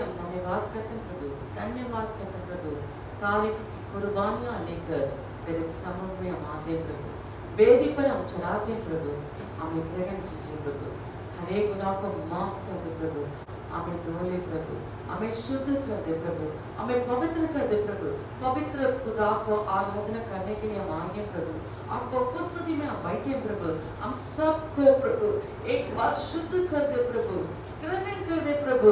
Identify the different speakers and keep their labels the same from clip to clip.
Speaker 1: हम धन्यवाद करते हैं प्रभु, धन्यवाद करते हैं प्रभु। तारीफ की कुर्बानियाँ लेकर तेरे समुख में हम आते हैं प्रभु, वेदी पर हम चढ़ाते हैं प्रभु। हमें ग्रहण कीजिए प्रभु, हर एक गुनाह को माफ कर दे प्रभु, हमें धो ले प्रभु, हमें शुद्ध कर दे प्रभु, हमें पवित्र कर दे प्रभु। पवित्र खुदा को आराधना करने के लिए हम आए प्रभु, आपको उपस्थिति में हम बैठे प्रभु। हम सबको प्रभु एक बार शुद्ध कर दे प्रभु, ग्रहण कर दे प्रभु।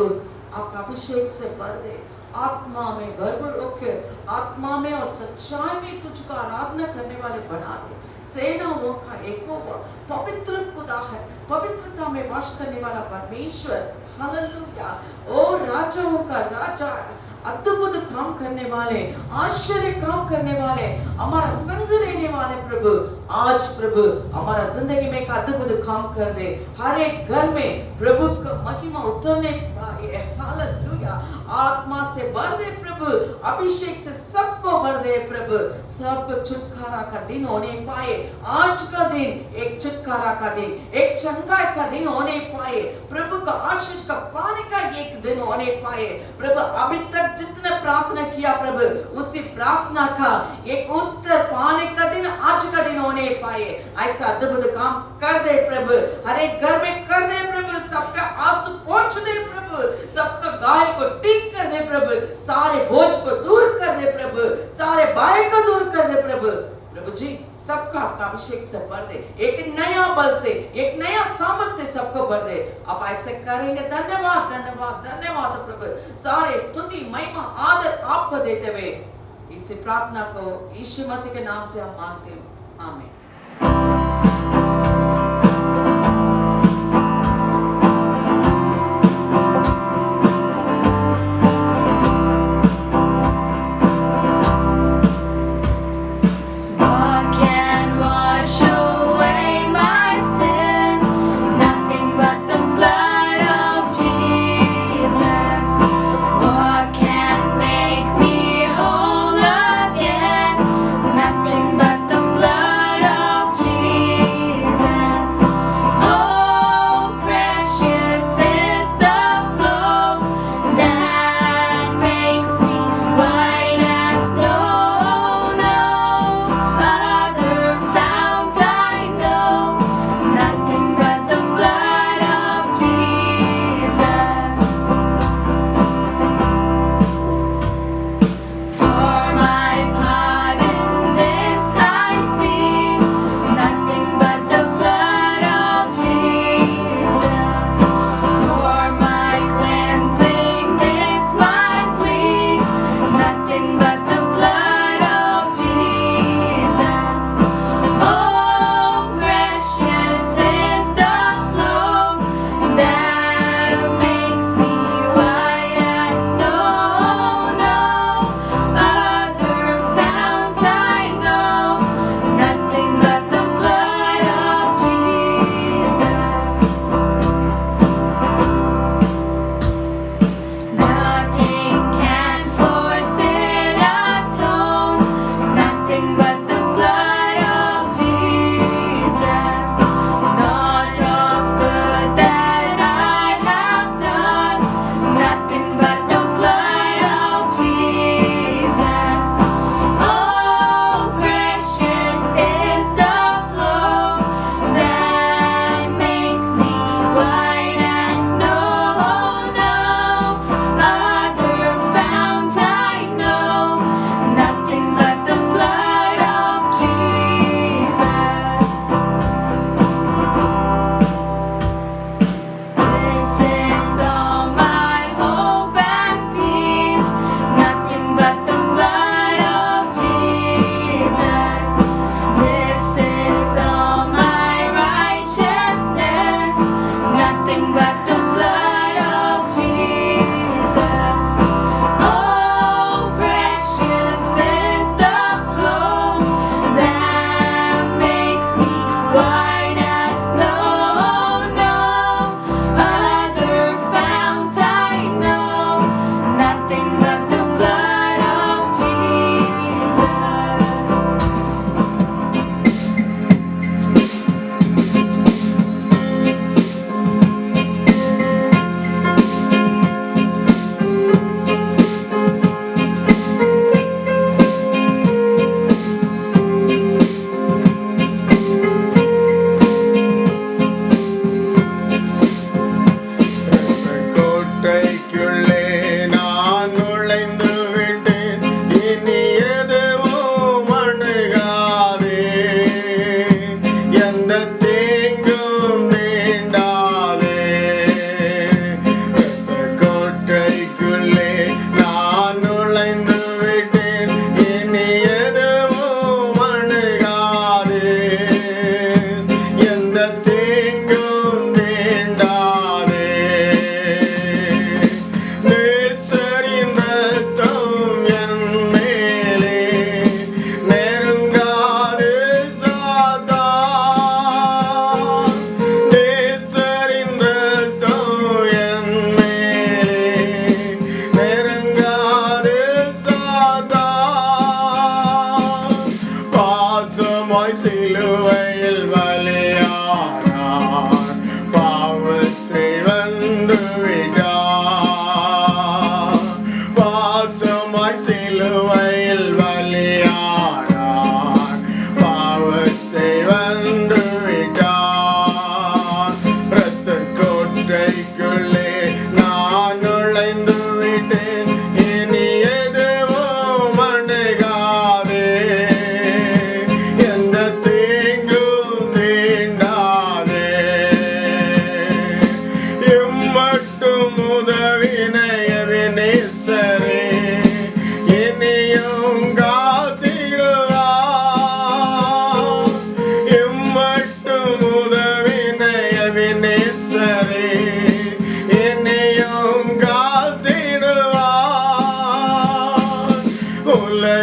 Speaker 1: आपका अभिषेक से भर दे, आत्मा में भरपूर होकर आत्मा में और सच्चाई में तुझको आराधना करने वाले बना दे। सेनाओं का यहोवा पवित्र खुदा है, पवित्रता में वास करने वाला परमेश्वर। हालेलुया। ओ राजाओं का राजा, अद्भुत काम करने वाले, आश्चर्य काम करने वाले, हमारा संग रहने वाले प्रभु। आज प्रभु हमारा जिंदगी में एक अद्भुत काम कर दे, हर एक घर में प्रभु का महिमा उतरने पाए। हालेलुया। आत्मा से भर दे प्रभु, अभिषेक से सबको भर दे प्रभु। सब छुटकारा का दिन होने पाए। आज का दिन एक छुटकारा का दिन, एक चंगाई का दिन होने पाए। प्रभु का आशीष का पाने का एक दिन होने पाए प्रभु। अभी तक जितने प्रार्थना किया प्रभु, उसी प्रार्थना का एक उत्तर पाने का दिन आज का दिन होने पाए। ऐसा अद्भुत काम कर दे प्रभु, हर एक घर में कर दे प्रभु। सबका आंसू पोंछ दे प्रभु, सबका गाय को ठीक कर दे प्रभु, सारे बोझ को दूर कर दे प्रभु, सारे भय को दूर कर दे प्रभु। प्रभु जी सबका आपका अभिषेक से भर दे, एक नया बल से, एक नया सामर्थ से सबको भर दे। आप ऐसे करेंगे। धन्यवाद धन्यवाद धन्यवाद प्रभु। सारे स्तुति महिमा आदर आपको देते हुए इस प्रार्थना को यीशु मसीह के नाम से हम मांगते हैं, आमीन।
Speaker 2: Nothing but the blood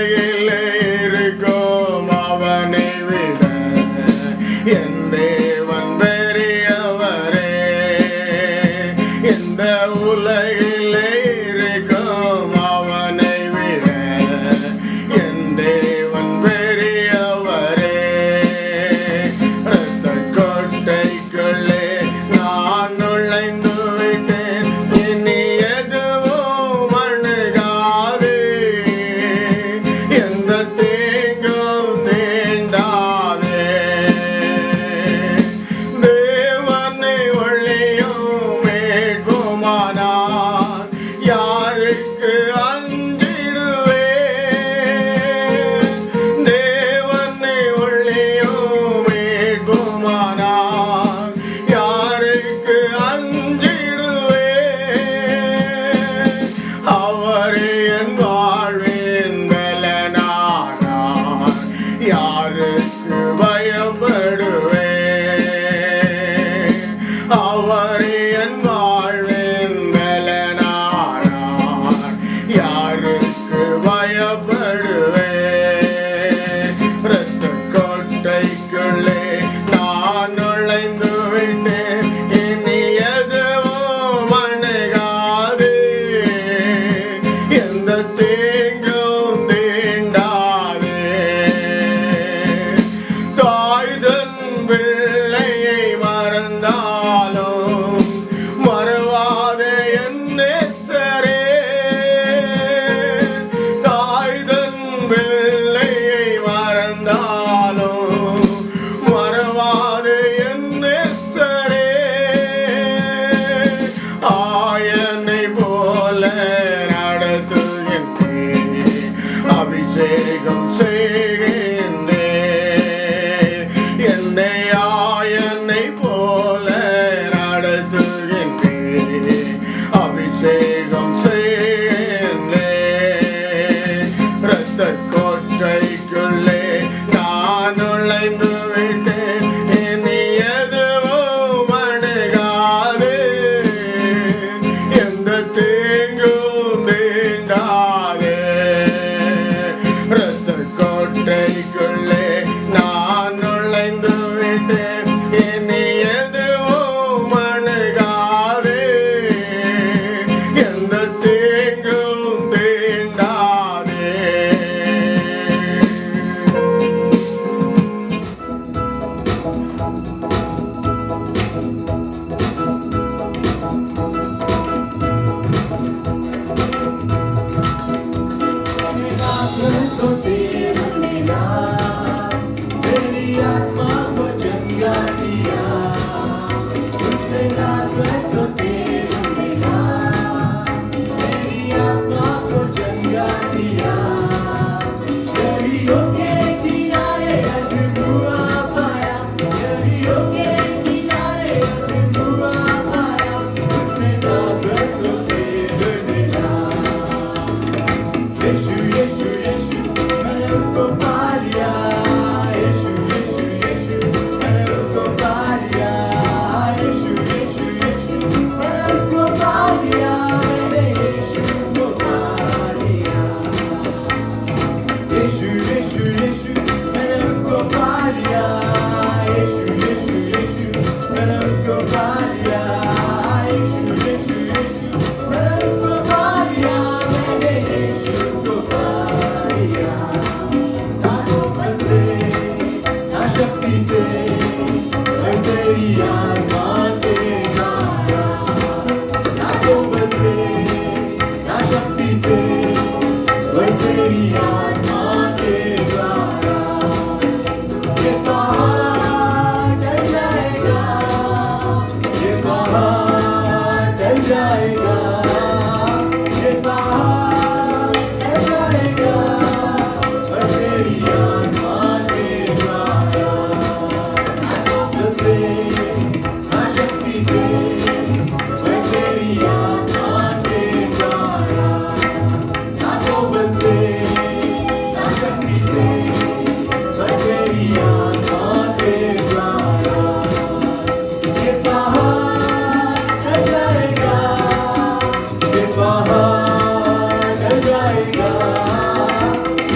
Speaker 2: உலகில் இருக்கும் அவனை விட என் தேவன் பெரியவரே. இந்த உலகில் இருக்கும் அவனை விட என் தேவன் பெரியவரே. இரத்த கோட்டைக்குள்ளே நான் நுழைந்து விட்டேன், இனி எதுவும் அணுகாது, எந்த தீங்கும் தீண்டாதே. தேவனை ஒளியும் மீட்புமானார் யாருக்கு அஞ்சிடுவேன். தேவனை ஒளியும் மீட்புமானார் யாருக்கு அஞ்சிடுவேன். அவரே என் வாழ்வின் பலனானார் யாருக்கு பயப்படுவேன். அவரே என் வாழ்வின் பலனானார் யாருக்கு பயப்படுவேன். இரத்த கோட்டைக்குள்ளே நான் நுழைந்து விட்டேன், இனி எதுவும் அணுகாது, எந்த தீங்கும் தீண்டாதே. தாய்தன் பிள்ளையை மறந்தாலும் மறவாதே என் நேசரே. தாய்தன் பிள்ளையை மறந்தாலும் மறவாதே என் நேசரே. ஆயனை போல நடத்துகின்றேன், அபிஷேகம் செய்கின்றேன். என்னை ஆயனை போல நடத்துகின்றேன், அபிஷேகம் செய்கின்றேன். இரத்த கோட்டைக்குள்ளே நான் நுழைந்து விட்டேன், இனி எதுவும் அணுகாது, எந்த தீங்கும் தீண்டாதே. இரத்த கோட்டைக்குள்ளே நான் நுழைந்து விட்டேன், இனி எதுவும் அணுகாது, எந்த தீங்கும் தீண்டாதே.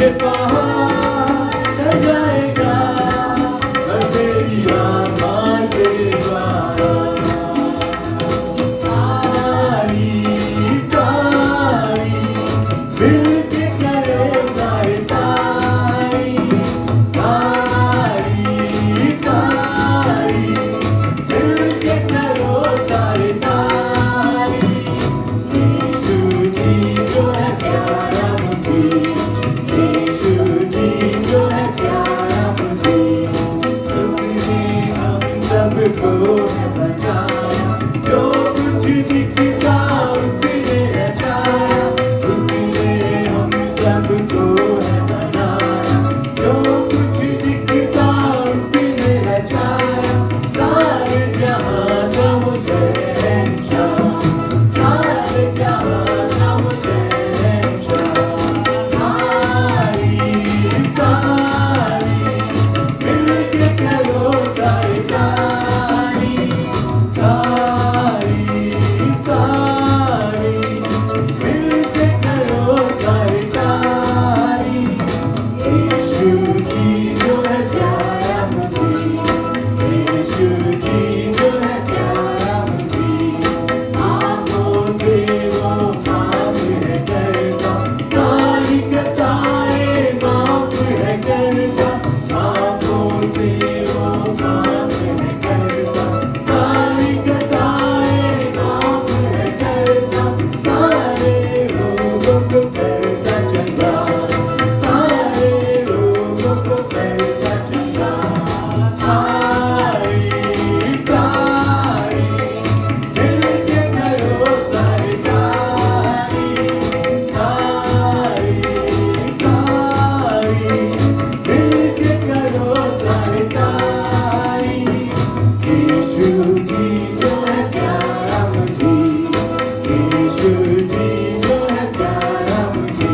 Speaker 3: If को करता चंगा, सारे लोगों को करता चंगा। तारी तारी मिलके करो सारे तारी, तारी तारी मिलके करो सारे तारी। यीशु जी जो है प्यारा मुझे, यीशु जी जो है प्यारा मुझे,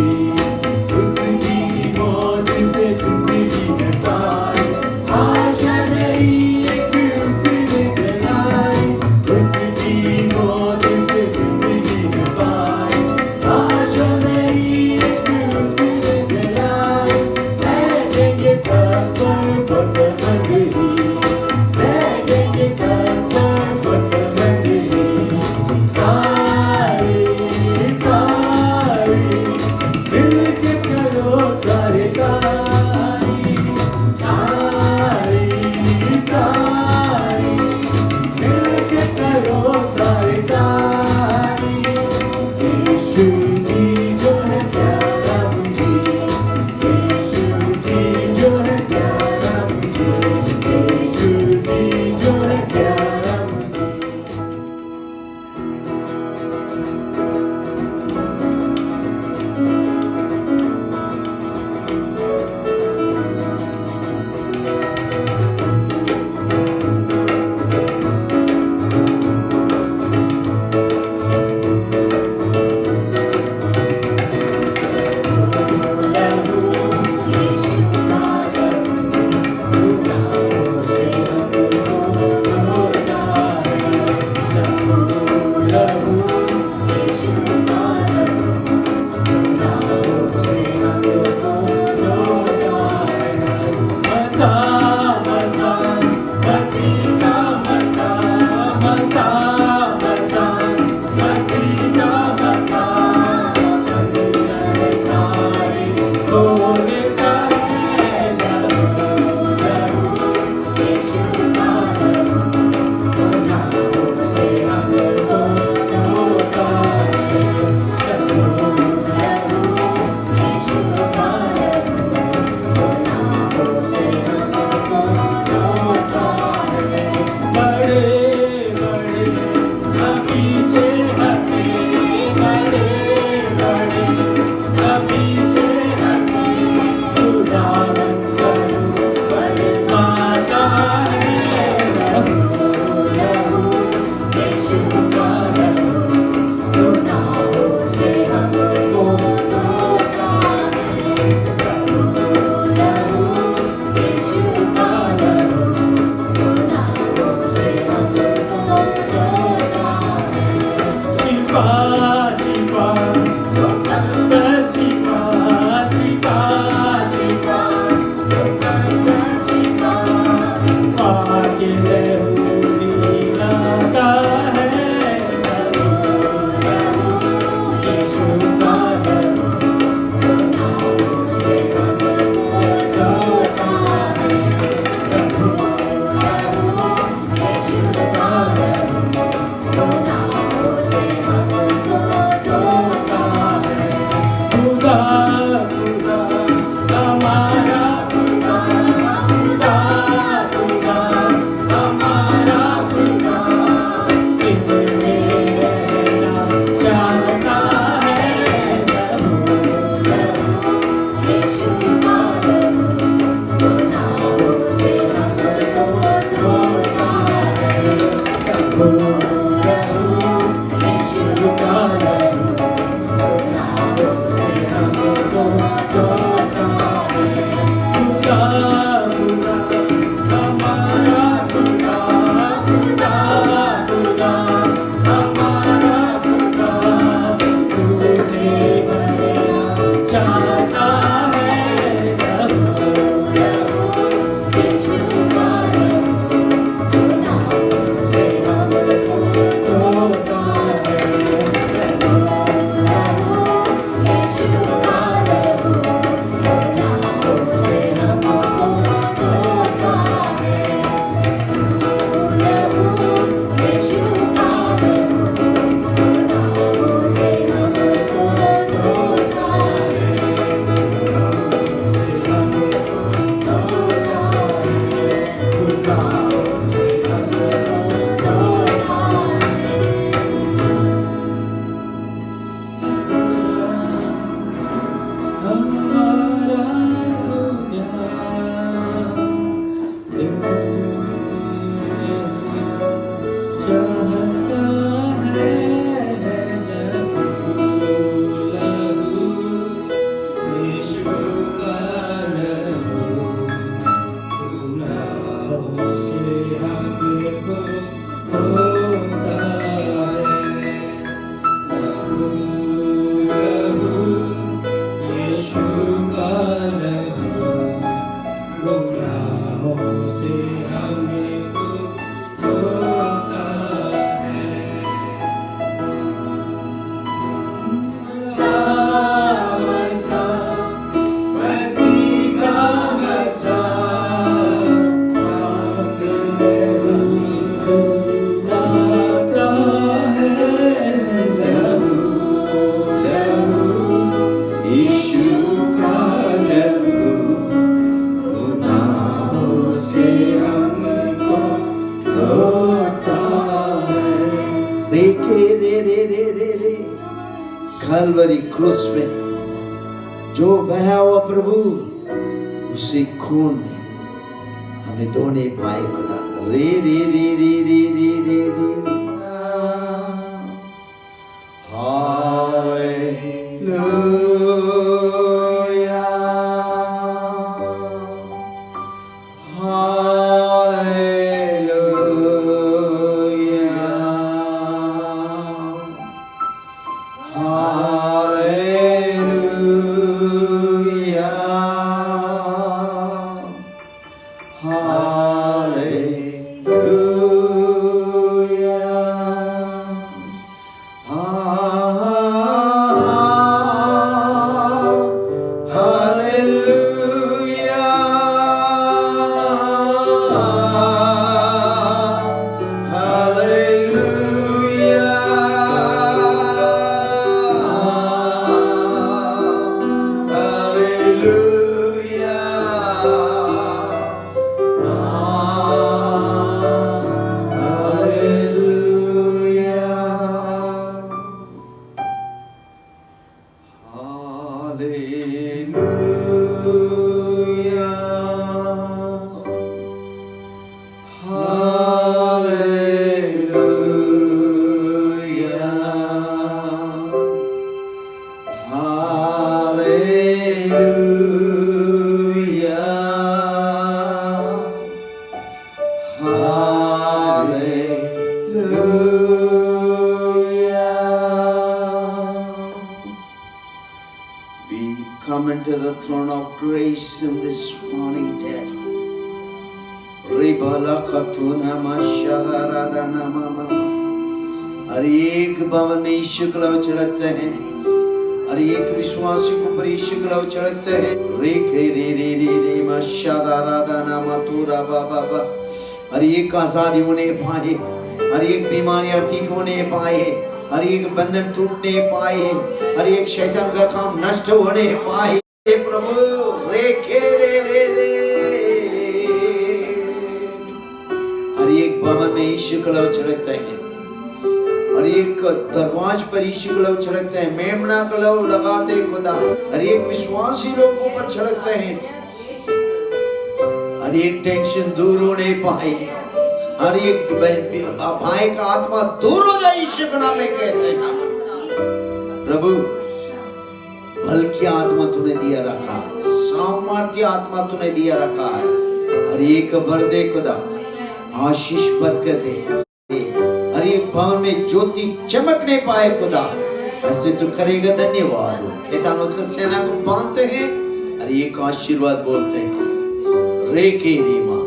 Speaker 3: क्रूस में जो बहा हुआ प्रभु, उसी खून में हमें धोने पाए खुदा। रे रे रे रे रे रे रे रे hallelujah Into the throne of grace in this morning, Dad. हर एक भवन में यीशु के लहू छिड़कते हैं, हर एक विश्वासी को पर यीशु के लहू छिड़कते हैं। रे रे रे रे रे बाबा, हर एक आजादी होने पाए, हर एक बीमारियां ठीक होने पाए, हर एक बंधन टूटने पाए, हर एक शैतान का काम नष्ट होने पाए प्रभु। रे रे रे रे हर एक भवन में यीशु का लहू छिड़कते हैं, हर एक दरवाज पर यीशु का लहू छिड़कते हैं, मेमना का लहू लगाते हैं खुदा, हर एक विश्वासी लोगों पर छिड़कते हैं। हर एक टेंशन दूर होने पाए, हर एक भाई का आत्मा दूर हो जाए यीशु के नाम में कहते हैं। प्रभु बल की आत्मा तूने दिया रखा है, सामर्थ्य आत्मा तूने दिया रखा है, हर एक भर दे खुदा, आशीष बरकत दे, हर एक भवन में ज्योति चमकने पाए खुदा, ऐसे तो करेगा। धन्यवाद। उसका सेना को बांधते हैं, हर एक आशीर्वाद बोलते हैं। रे के रीमा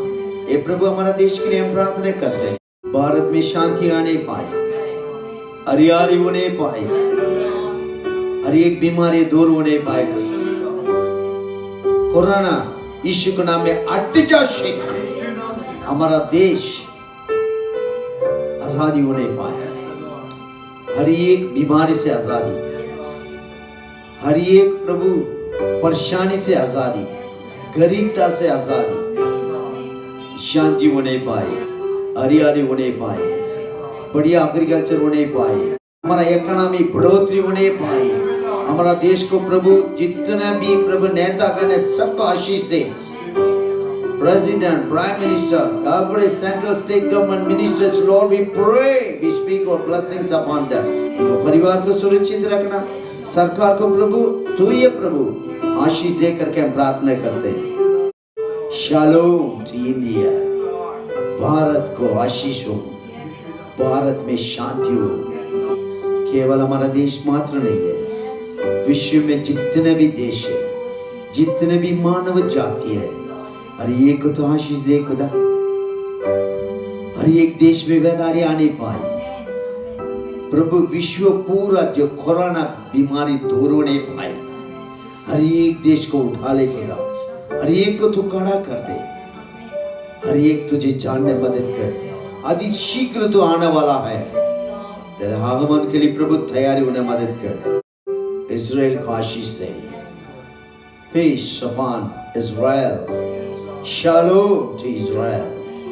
Speaker 3: ये प्रभु हमारा देश के लिए हम प्रार्थना करते हैं, भारत में शांति आने पाए, हरियाली होने पाए, हर एक बीमारी दूर होने पाए। कोरोना यीशु के नाम में अट जा शैतान, हमारा देश आजादी होने पाए, हर एक बीमारी से आजादी, हर एक प्रभु परेशानी से आजादी, गरीबता से आजादी, शांति होने पाए, हरियाली होने पाए, बढ़िया एग्रीकल्चर होने पाए, हमारा इकोनॉमी बढ़ोतरी होने पाए, हमारा देश को प्रभु जितना भी प्रभु नेता करने सबको आशीष दे। President, Prime Minister, Governor, Central State Government Ministers, Lord, we pray, we speak our blessings upon them. तो परिवार को सुरक्षित रखना, सरकार को प्रभु तू ये प्रभु आशीष दे करके हम प्रार्थना करते हैं। शालोम टू इंडिया, भारत को आशीष हो, भारत में शांति हो। केवल हमारा देश मात्र नहीं है, विश्व में जितने भी देश है, जितने भी मानव जाति है, हर एक को तो आशीष दे खुदा, हर एक देश में वैदारी आने पाए प्रभु। विश्व पूरा जो कोरोना बीमारी दूर होने पाए, हर एक देश को उठा ले खुदा, हर एक को तू खड़ा कर दे, हर एक तुझे जानने मदद कर। अति शीघ्र तो आने वाला है, तेरे आगमन के लिए प्रभु तैयारी होने मदद कर। इस्राएल को आशीष दे, peace upon Israel, shalom to Israel।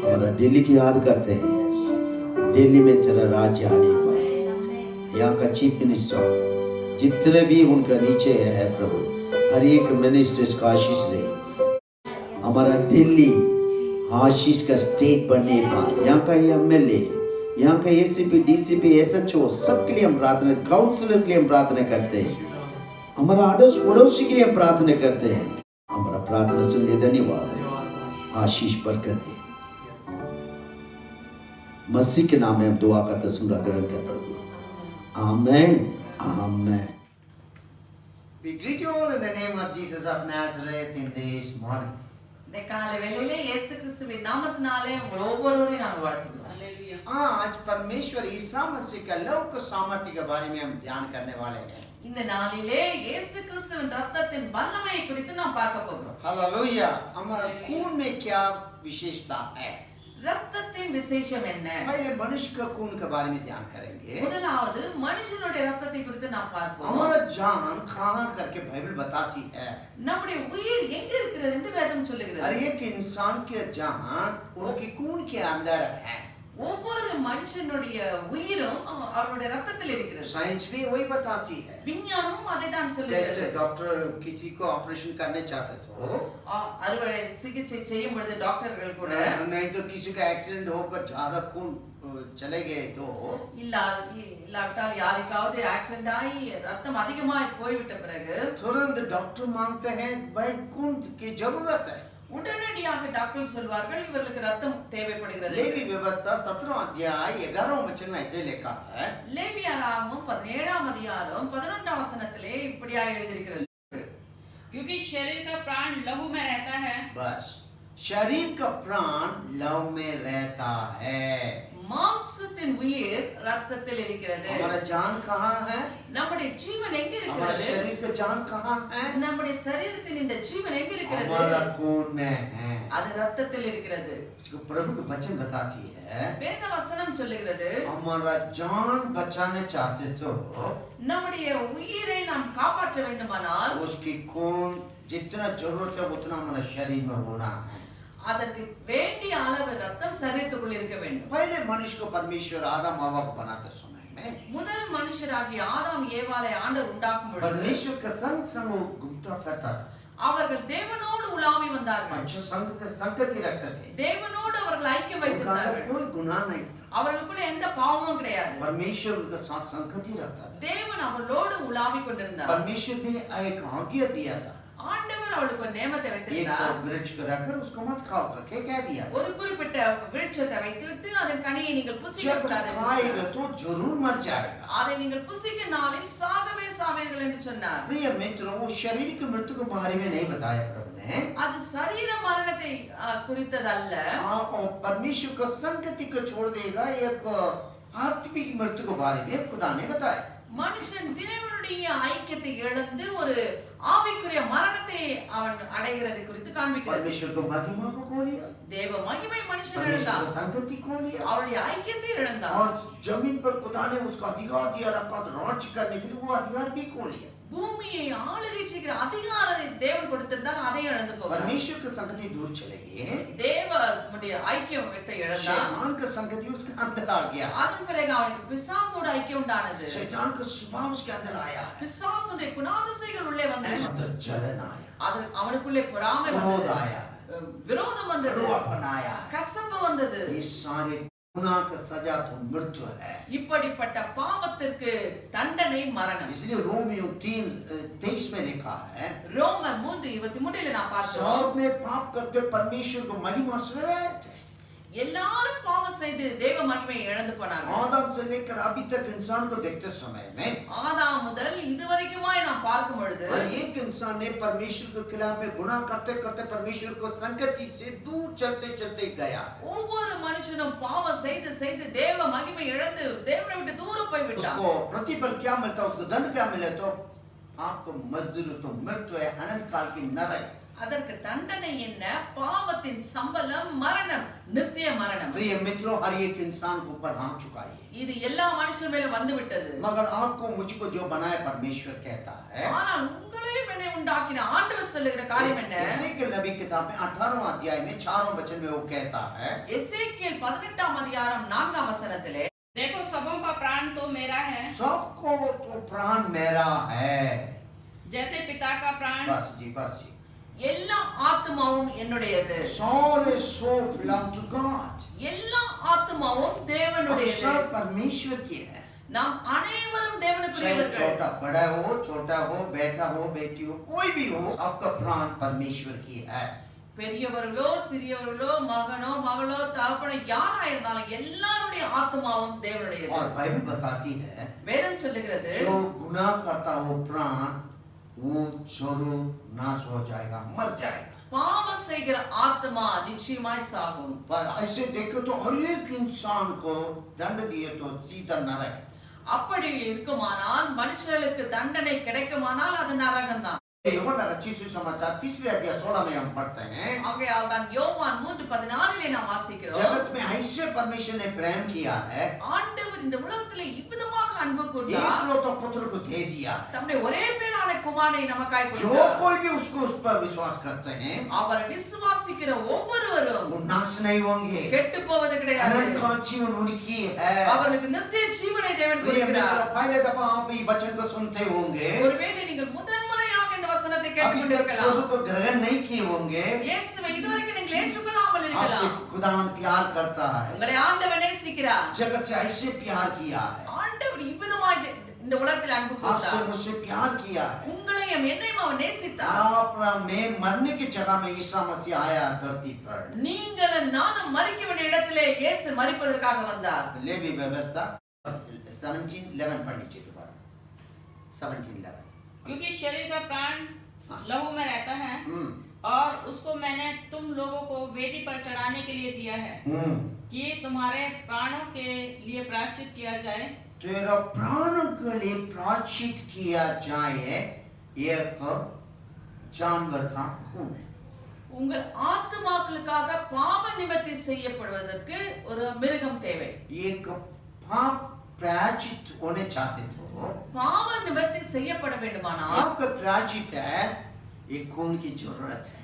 Speaker 3: हमारा दिल्ली की याद करते हैं, दिल्ली में तेरा राज्य आने पाए, यहाँ का चीफ मिनिस्टर जितने भी उनका नीचे है प्रभु, हर एक मिनिस्टर्स का आशीष दे। हमारा दिल्ली आशीष का स्टेट बनने पर यहाँ का एमएलए, यहाँ का एसीपी, डीसीपी, एसएचओ सबके लिए हम प्रार्थना, काउंसलर के लिए हम प्रार्थना करते हैं, हमारा अड़ोस पड़ोसी के लिए हम प्रार्थना करते हैं। हमारा प्रार्थना सुन ले, धन्यवाद। आशीष बरकत दे, मसीह के नाम में हम दुआ करते सुन ग्रहण कर प्रभु, आमेन आमेन।
Speaker 4: We greet you all in the name of Jesus of Nazareth in this morning.
Speaker 1: இந்த காலை வேளையிலே இயேசு கிறிஸ்துவின் நாமத்தினாலே உங்கள் ஒவ்வொருவரையும் நாங்கள் வாழ்த்துகிறோம்।
Speaker 4: आज परमेश्वर ईसा मसीह का लौकिक सामर्थ्य के बारे में हम ध्यान करने वाले हैं।
Speaker 1: இந்த நாளிலே இயேசு கிறிஸ்துவின் ரத்தத்தின் வல்லமையை குறித்து நாம் பார்க்க போகிறோம்।
Speaker 4: हालेलुया। हमारे खून में क्या विशेषता है?
Speaker 1: ரத்தத்தின் விசேஷம் என்ன?
Speaker 4: पहले मनुष्य का खून के बारे में ध्यान करेंगे।
Speaker 1: முதலாவது மனுஷனுடைய ரத்தத்தை குறித்து நாம் பார்ப்போம்।
Speaker 4: हमारा जान कहाँ करके बाइबल बताती है।
Speaker 1: நம்முடைய உயிர் எங்க இருக்கிறது என்று வேதம் சொல்லுகிறது।
Speaker 4: हर एक इंसान के जान उनके खून के अंदर है।
Speaker 1: ஒவ்வொரு மனுஷனுடைய உயிரும் அவருடைய ரத்தத்தில் இருக்கிறது।
Speaker 4: साइंस भी वही बताती है।
Speaker 1: விஞ்ஞானம் அதை தான் சொல்லுகிறது।
Speaker 4: जैसे डॉक्टर किसी को ऑपरेशन करने चाहते तो
Speaker 1: அறுவை சிகிச்சை செய்யும் பொழுது டாக்டர்கள் கூட
Speaker 4: नहीं तो किसी का एक्सीडेंट होकर ज्यादा खून चले गए तो
Speaker 1: இல்லாவிட்டால் யாருக்காவது ஆக்சிடென்ட் ஆகி ரத்தம் அதிகமாய் போய்விட்ட பிறகு
Speaker 4: तुरंत डॉक्टर मांगते हैं भाई खून की जरूरत है।
Speaker 1: உடனடியாக டாக்டர் சொல்வார்கள் இவர்களுக்கு ரத்தம் தேவைப்படுகிறது।
Speaker 4: लेवी व्यवस्था 17 अध्याय 11 वचन में ऐसे लिखा है।
Speaker 1: லேவியராகமம் 17ஆம் அதிகாரம் 11ஆம் வசனத்திலே இப்படியாக எழுதியிருக்கிறது,
Speaker 5: क्योंकि शरीर का प्राण लहू में रहता है।
Speaker 4: बस शरीर का प्राण लहू में रहता है।
Speaker 1: மாம்சத்தின் உயிர் ரத்தத்தில் இருக்கிறது।
Speaker 4: हमारा जान कहाँ है?
Speaker 1: நம்முடைய ஜீவன் எங்க
Speaker 4: हमारा
Speaker 1: இருக்கிறது?
Speaker 4: शरीर का जान कहाँ है?
Speaker 1: நம்முடைய சரீரத்தின் இந்த ஜீவன் எங்க இருக்கிறது?
Speaker 4: हमारा खून में है।
Speaker 1: அது ரத்தத்தில் இருக்கிறது।
Speaker 4: प्रभु का वचन बताती है
Speaker 1: வேத வசனம் சொல்லுகிறது,
Speaker 4: हमारा जान बचाने चाहते तो
Speaker 1: நம்முடைய உயிரை நாம் காப்பாற்ற வேண்டுமானால்
Speaker 4: उसकी खून जितना जरूरत है उतना हमारे शरीर में होना है।
Speaker 1: அதற்கு வேண்டிய அளவு ரத்தம் சரீரத்துக்குள் இருக்க வேண்டும்।
Speaker 4: पहले मनुष्य को परमेश्वर आदम हवा को बनाते समय में
Speaker 1: முதல் மனுஷராகிய ஆதாம் ஏவாளை ஆண்டவர் உண்டாக்கும் பொழுது
Speaker 4: परमेश्वर के संग संग वो घूमता फिरता था।
Speaker 1: அவர்கள் தேவனோடு உலாவி வந்தார்கள்।
Speaker 4: जो संग से संगति रखते थे,
Speaker 1: தேவனோடு அவர்கள் ஐக்கியம்
Speaker 4: उनका
Speaker 1: வைத்திருந்தார்கள்।
Speaker 4: कोई गुनाह नहीं था।
Speaker 1: அவர்களுக்குள்ள எந்த பாவமும் கிடையாது।
Speaker 4: परमेश्वर उनके साथ संगति रखता था।
Speaker 1: தேவன் அவர்களோடு உலாவி கொண்டிருந்தார்।
Speaker 4: परमेश्वर ने एक आज्ञा दिया था,
Speaker 1: ஆண்டவர் அவளுக்கு ஒரு நியமத்தை
Speaker 4: एक
Speaker 1: வைத்திருந்தார்।
Speaker 4: वृक्ष को रखकर उसको मत खाओ करके कह दिया था।
Speaker 1: ஒரு குறிப்பிட்ட விருட்சத்தை வைத்துவிட்டு அதன் கனியை நீங்கள் புசிக்க
Speaker 4: जब
Speaker 1: கூடாது என்று
Speaker 4: खाएगा
Speaker 1: சொன்னார்।
Speaker 4: तो जरूर मर जाएगा।
Speaker 1: அதை நீங்கள் புசிக்க நாளில் சாகவே சாவீர்கள் என்று சொன்னார்।
Speaker 4: प्रिय मित्रों, वो शरीर की मृत्यु के बारे में नहीं बताया प्रभु ने।
Speaker 1: அது சரீர மரணத்தை குறித்ததல்ல।
Speaker 4: और परमेश्वर को संगति को छोड़ देगा, एक आत्मिक मृत्यु के बारे में खुदा ने बताया।
Speaker 1: மனுஷன் தேவனுடைய ஐக்கியத்தை இழந்து ஒரு ஆவிக்குரிய மரணத்தை அவன் அடைகிறது குறித்து காண்பிக்கிறது।
Speaker 4: परमेश्वर को महिमा को खो लिया,
Speaker 1: தேவ மகிமை மனுஷன்
Speaker 4: परमेश्वर
Speaker 1: இழந்தான்,
Speaker 4: को संगति खो लिया,
Speaker 1: அவருடைய ஐக்கியத்தை இழந்தான்।
Speaker 4: और जमीन पर खुदा ने उसका अधिकार दिया रखा राज्य करने के लिए, वो अधिकार भी खो लिया।
Speaker 1: பூமியை ஆளுகை செய்கிற அதிகாரத்தை தேவன் கொடுத்திருந்தால் அதை இழந்து போகிறார்।
Speaker 4: परमेश्वर की संगति दूर चले गए,
Speaker 1: தேவனுடைய ஐக்கியத்தை இழந்தான்।
Speaker 4: शैतान की संगति उसके अंदर आ गया,
Speaker 1: அதன் பிறகு அவனுக்கு பிசாசோட ஐக்கியம் உண்டானது।
Speaker 4: शैतान का स्वभाव उसके अंदर आया,
Speaker 1: பிசாசுடைய குணாதிசைகள் உள்ளே வந்தது।
Speaker 4: अंदर जलन आया,
Speaker 1: அது அவனுக்குள்ளே பொறாமை
Speaker 4: क्रोध
Speaker 1: வந்தது,
Speaker 4: आया,
Speaker 1: விரோதம் வந்தது,
Speaker 4: कड़वापन आया।
Speaker 1: கசப்பு வந்தது।
Speaker 4: ये सारे गुनाह का सजा तो मृत्यु है।
Speaker 1: இப்படிப்பட்ட பாவத்திற்கு தண்டனை மரணம்।
Speaker 4: इसलिए रोमियो 3:23 में लिखा है,
Speaker 1: ரோமர் 3:23 நாம் பார்க்கிறோம்,
Speaker 4: सब में पाप करके परमेश्वर को महिमा से रहते।
Speaker 1: எல்லாரும் பாவம் செய்து தேவ மகிமையை இழந்து போனாங்க।
Speaker 4: आदम से लेकर अभी तक इंसान को देखते समय में
Speaker 1: ஆதாம் முதல் இதுவரைக்குமாய் நாம் பார்க்கும் பொழுது
Speaker 4: हर एक इंसान ने परमेश्वर के खिलाफ में गुनाह करते करते परमेश्वर को संगति से दूर चलते चलते गया।
Speaker 1: ஒவ்வொரு மனுஷனும் பாவம் செய்து செய்து தேவ மகிமை இழந்து தேவனை விட்டு தூரம் போய் விட்டான்।
Speaker 4: उसको प्रतिफल क्या मिलता, उसको दंड क्या मिले? तो आपको मजदूरी तो मृत्यु है, अनंत काल की नरक।
Speaker 1: அதற்கு தண்டனை என்ன? பாவத்தின் சம்பளம் மரணம், நித்திய மரணம்।
Speaker 4: प्रिय मित्रों, हर एक इंसान को ऊपर आ चुका है,
Speaker 1: இது எல்லா மனுஷர் மேல வந்து விட்டது।
Speaker 4: मगर आपको मुझको जो बनाया परमेश्वर कहता है,
Speaker 1: ஆனால் உங்களை என்னை உண்டாக்கின ஆண்டவர் சொல்லுகிற காரியம் என்ன?
Speaker 4: एसेकिएल नबी किताब में 18वां अध्याय में 4वां वचन में वो कहता है,
Speaker 1: எசேக்கியேல் 18ஆம் அதிகாரம் 4ஆம் வசனத்திலே,
Speaker 5: देखो सबों का प्राण तो मेरा है,
Speaker 4: सबको तो प्राण मेरा है।
Speaker 5: जैसे पिता का प्राण
Speaker 4: बस जी, बस जी।
Speaker 1: எல்லா ஆத்மாவும் என்னுடையது.
Speaker 4: Soul is so belong to God.
Speaker 1: எல்லா ஆத்மாவும்
Speaker 4: हम
Speaker 1: தேவனுடையது.
Speaker 4: सब परमेश्वर की है।
Speaker 1: நாம் அனைவரும்
Speaker 4: चाहे
Speaker 1: தேவனுக்குரியவர்கள்.
Speaker 4: छोटा बड़ा हो, छोटा हो, बेटा हो, बेटी हो, कोई भी हो, आपका प्राण परमेश्वर की है।
Speaker 1: பெரியவர்களோ சிறியவர்களோ மகனோ மகளோ தகப்பனோ யாரா இருந்தாலும் எல்லாருடைய ஆத்மாவும் தேவனுடையது.
Speaker 4: और बाइबल बताती है
Speaker 1: வேதம் சொல்லுகிறது
Speaker 4: जो गुनाह करता हो प्राण वो जरूर नाश हो जाएगा, मर जाएगा।
Speaker 1: பாவம் செய்கிற ஆத்மா நிச்சயமாய் சாகும்.
Speaker 4: पर ऐसे देखो तो हर एक इंसान को दंड दिए तो सीधा नरक।
Speaker 1: அப்படி இருக்குமானால் மனுஷர்களுக்கு தண்டனை கிடைக்குமானால் அது நரகம்தான்.
Speaker 4: யோவான் ரச்சிசு समाचार 3 अध्याय 16 में हम पढ़ते हैं।
Speaker 1: ஆகையால் தான் யோவான் 3:14 நாம் வாசிக்கிறோம்.
Speaker 4: जगत में ऐसे परमेश्वर ने प्रेम किया है,
Speaker 1: ஆண்டவர் இந்த உலகத்திலே இவ்விதமாக அன்பு
Speaker 4: एक
Speaker 1: கூர்ந்தார்.
Speaker 4: लौता पुत्र को दे दिया।
Speaker 1: தம்முடைய ஒரே பேரான குமாரனை நமக்காய்
Speaker 4: जो
Speaker 1: கொடுத்தார்.
Speaker 4: कोई भी उसको उस पर विश्वास करते हैं
Speaker 1: அவரை விசுவாசிக்கிற ஒவ்வொருவரும்
Speaker 4: वो नाश नहीं होंगे,
Speaker 1: கெட்டு போவது கிடையாது.
Speaker 4: अनंत का जीवन उनकी है।
Speaker 1: அவர்களுக்கு நித்திய ஜீவனை தேவன்
Speaker 4: प्रिय मित्र,
Speaker 1: கொடுக்கிறார்.
Speaker 4: पहले दफा आप ये वचन को सुनते होंगे,
Speaker 1: ஒருவேளை நீங்கள் முதன்முறையாக இந்த வசனத்தை
Speaker 4: अभी तक
Speaker 1: கேட்டுக்கொண்டிருக்கலாம்.
Speaker 4: प्रभु को ग्रहण नहीं किए होंगे।
Speaker 1: இயேசுவை இதுவரைக்கும் நீங்கள் ஏற்றுக்கொள்ளாமல்
Speaker 4: आपसे
Speaker 1: இருக்கலாம்.
Speaker 4: खुदावन प्यार करता है,
Speaker 1: உங்களை ஆண்டவர் நேசிக்கிறார்.
Speaker 4: जगत से ऐसे प्यार किया है,
Speaker 1: ஆண்டவர் இவ்விதமாய் இந்த உலகத்தில் அன்பு
Speaker 4: आपसे
Speaker 1: கூர்ந்தார்.
Speaker 4: मुझसे प्यार किया है।
Speaker 1: உங்களையும் என்னையும் அவர் நேசித்தார்.
Speaker 4: आप में मरने की जगह में ईसा मसीह आया धरती पर।
Speaker 1: நீங்கள் நானும் மரிக்க வேண்டிய இடத்திலே இயேசு மரிப்பதற்காக வந்தார்.
Speaker 4: लेवी व्यवस्था 17:11 पढ़ लीजिए दोबारा। 17:11।
Speaker 5: क्योंकि शरीर का प्राण लहू में रहता है, और उसको मैंने तुम लोगों को वेदी पर चढ़ाने के लिए दिया है कि तुम्हारे प्राणों के लिए प्रायश्चित किया जाए।
Speaker 4: तेरा प्राणों के लिए प्रायश्चित किया जाए, एक जानवर का खून है।
Speaker 1: உங்கள் ஆத்துமாக்களுக்காக பாவ நிவர்த்தி செய்யப்படுவதற்கு ஒரு மிருகம் தேவை.
Speaker 4: एक पाप प्रायश्चित होने चाहते तो
Speaker 1: பாவ நிவர்த்தி செய்யப்பட வேண்டுமானால்
Speaker 4: आपका प्रायश्चित है, एक खून की जरूरत है।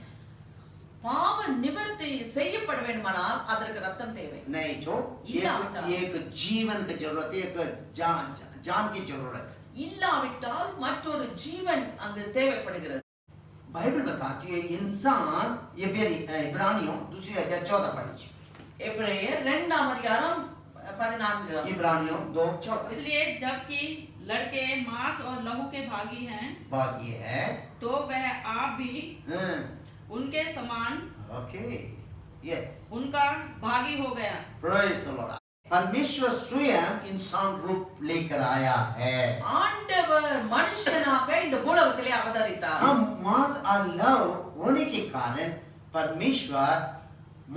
Speaker 1: பாவ நிவர்த்தி செய்யப்பட வேண்டுமானால் அதற்கு ரத்தம் தேவை.
Speaker 4: नहीं तो एक जीवन की जरूरत है, एक जान की जरूरत है।
Speaker 1: இல்லாவிட்டால் மற்றொரு ஜீவன் அங்கு தேவைப்படுகிறது.
Speaker 4: बाइबल बताती है इंसान, ये इब्रानियों 2 अध्याय 14 पढ़ लीजिए।
Speaker 1: எபிரேயர் 2:14
Speaker 4: इब्रानियों 2:14।
Speaker 5: इसलिए जबकि लड़के मांस और लहू के भागी हैं,
Speaker 4: बात ये है,
Speaker 5: तो वह आप भी उनके समान
Speaker 4: ओके, यस,
Speaker 5: उनका भागी हो गया।
Speaker 4: Praise the Lord. परमेश्वर स्वयं इंसान रूप लेकर आया है।
Speaker 1: ஆண்டவர் மனுஷனாக இந்த பூலோகத்திலே அவதரித்தார்.
Speaker 4: हम मांस और लव होने के कारण परमेश्वर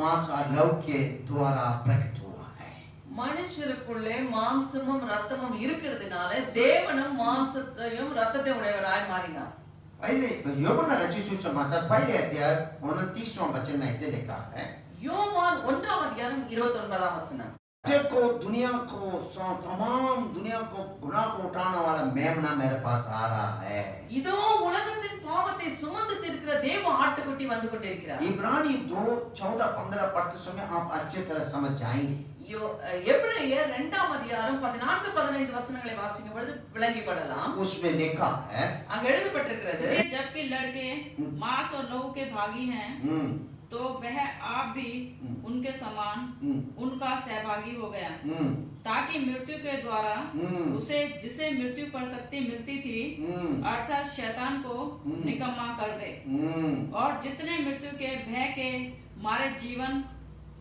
Speaker 4: मांस और लव के द्वारा प्रकट हुआ है।
Speaker 1: மனுஷருக்குள்ளே மாம்சமும் ரத்தமும் இருக்கிறதுனால தேவனும் மாம்சத்தையும் ரத்தத்தையும் உடையவராய் மாறினார்.
Speaker 4: पहले யோவான் ரச்சிசு समाचार पहले अध्याय 29वां वचन में ऐसे लिखा है,
Speaker 1: யோவான் 1:29
Speaker 4: देखो दुनिया को तमाम दुनिया को गुनाह को उठाने वाला मेमना मेरे पास आ रहा है।
Speaker 1: இதோ உலகத்தின் பாவத்தை சுமந்து தீர்க்கிற தேவ ஆட்டுக்குட்டி வந்து கொண்டிருக்கிறார்.
Speaker 4: इब्रानी 2:14-15 पढ़ते समय आप अच्छे तरह समझ जाएंगे।
Speaker 1: எபிரேயர் 2:14-15 வசனங்களை வாசிக்கும் பொழுது விளங்கிப்படலாம்.
Speaker 4: उसमें लिखा है,
Speaker 1: அங்க எழுதப்பட்டிருக்கிறது,
Speaker 5: जबकि लड़के मांस और लहू के भागी हैं, तो वह आप भी उनके समान उनका सहभागी हो गया, ताकि मृत्यु के द्वारा उसे जिसे मृत्यु पर शक्ति मिलती थी अर्थात शैतान को निकम्मा कर दे, और जितने मृत्यु के भय के मारे जीवन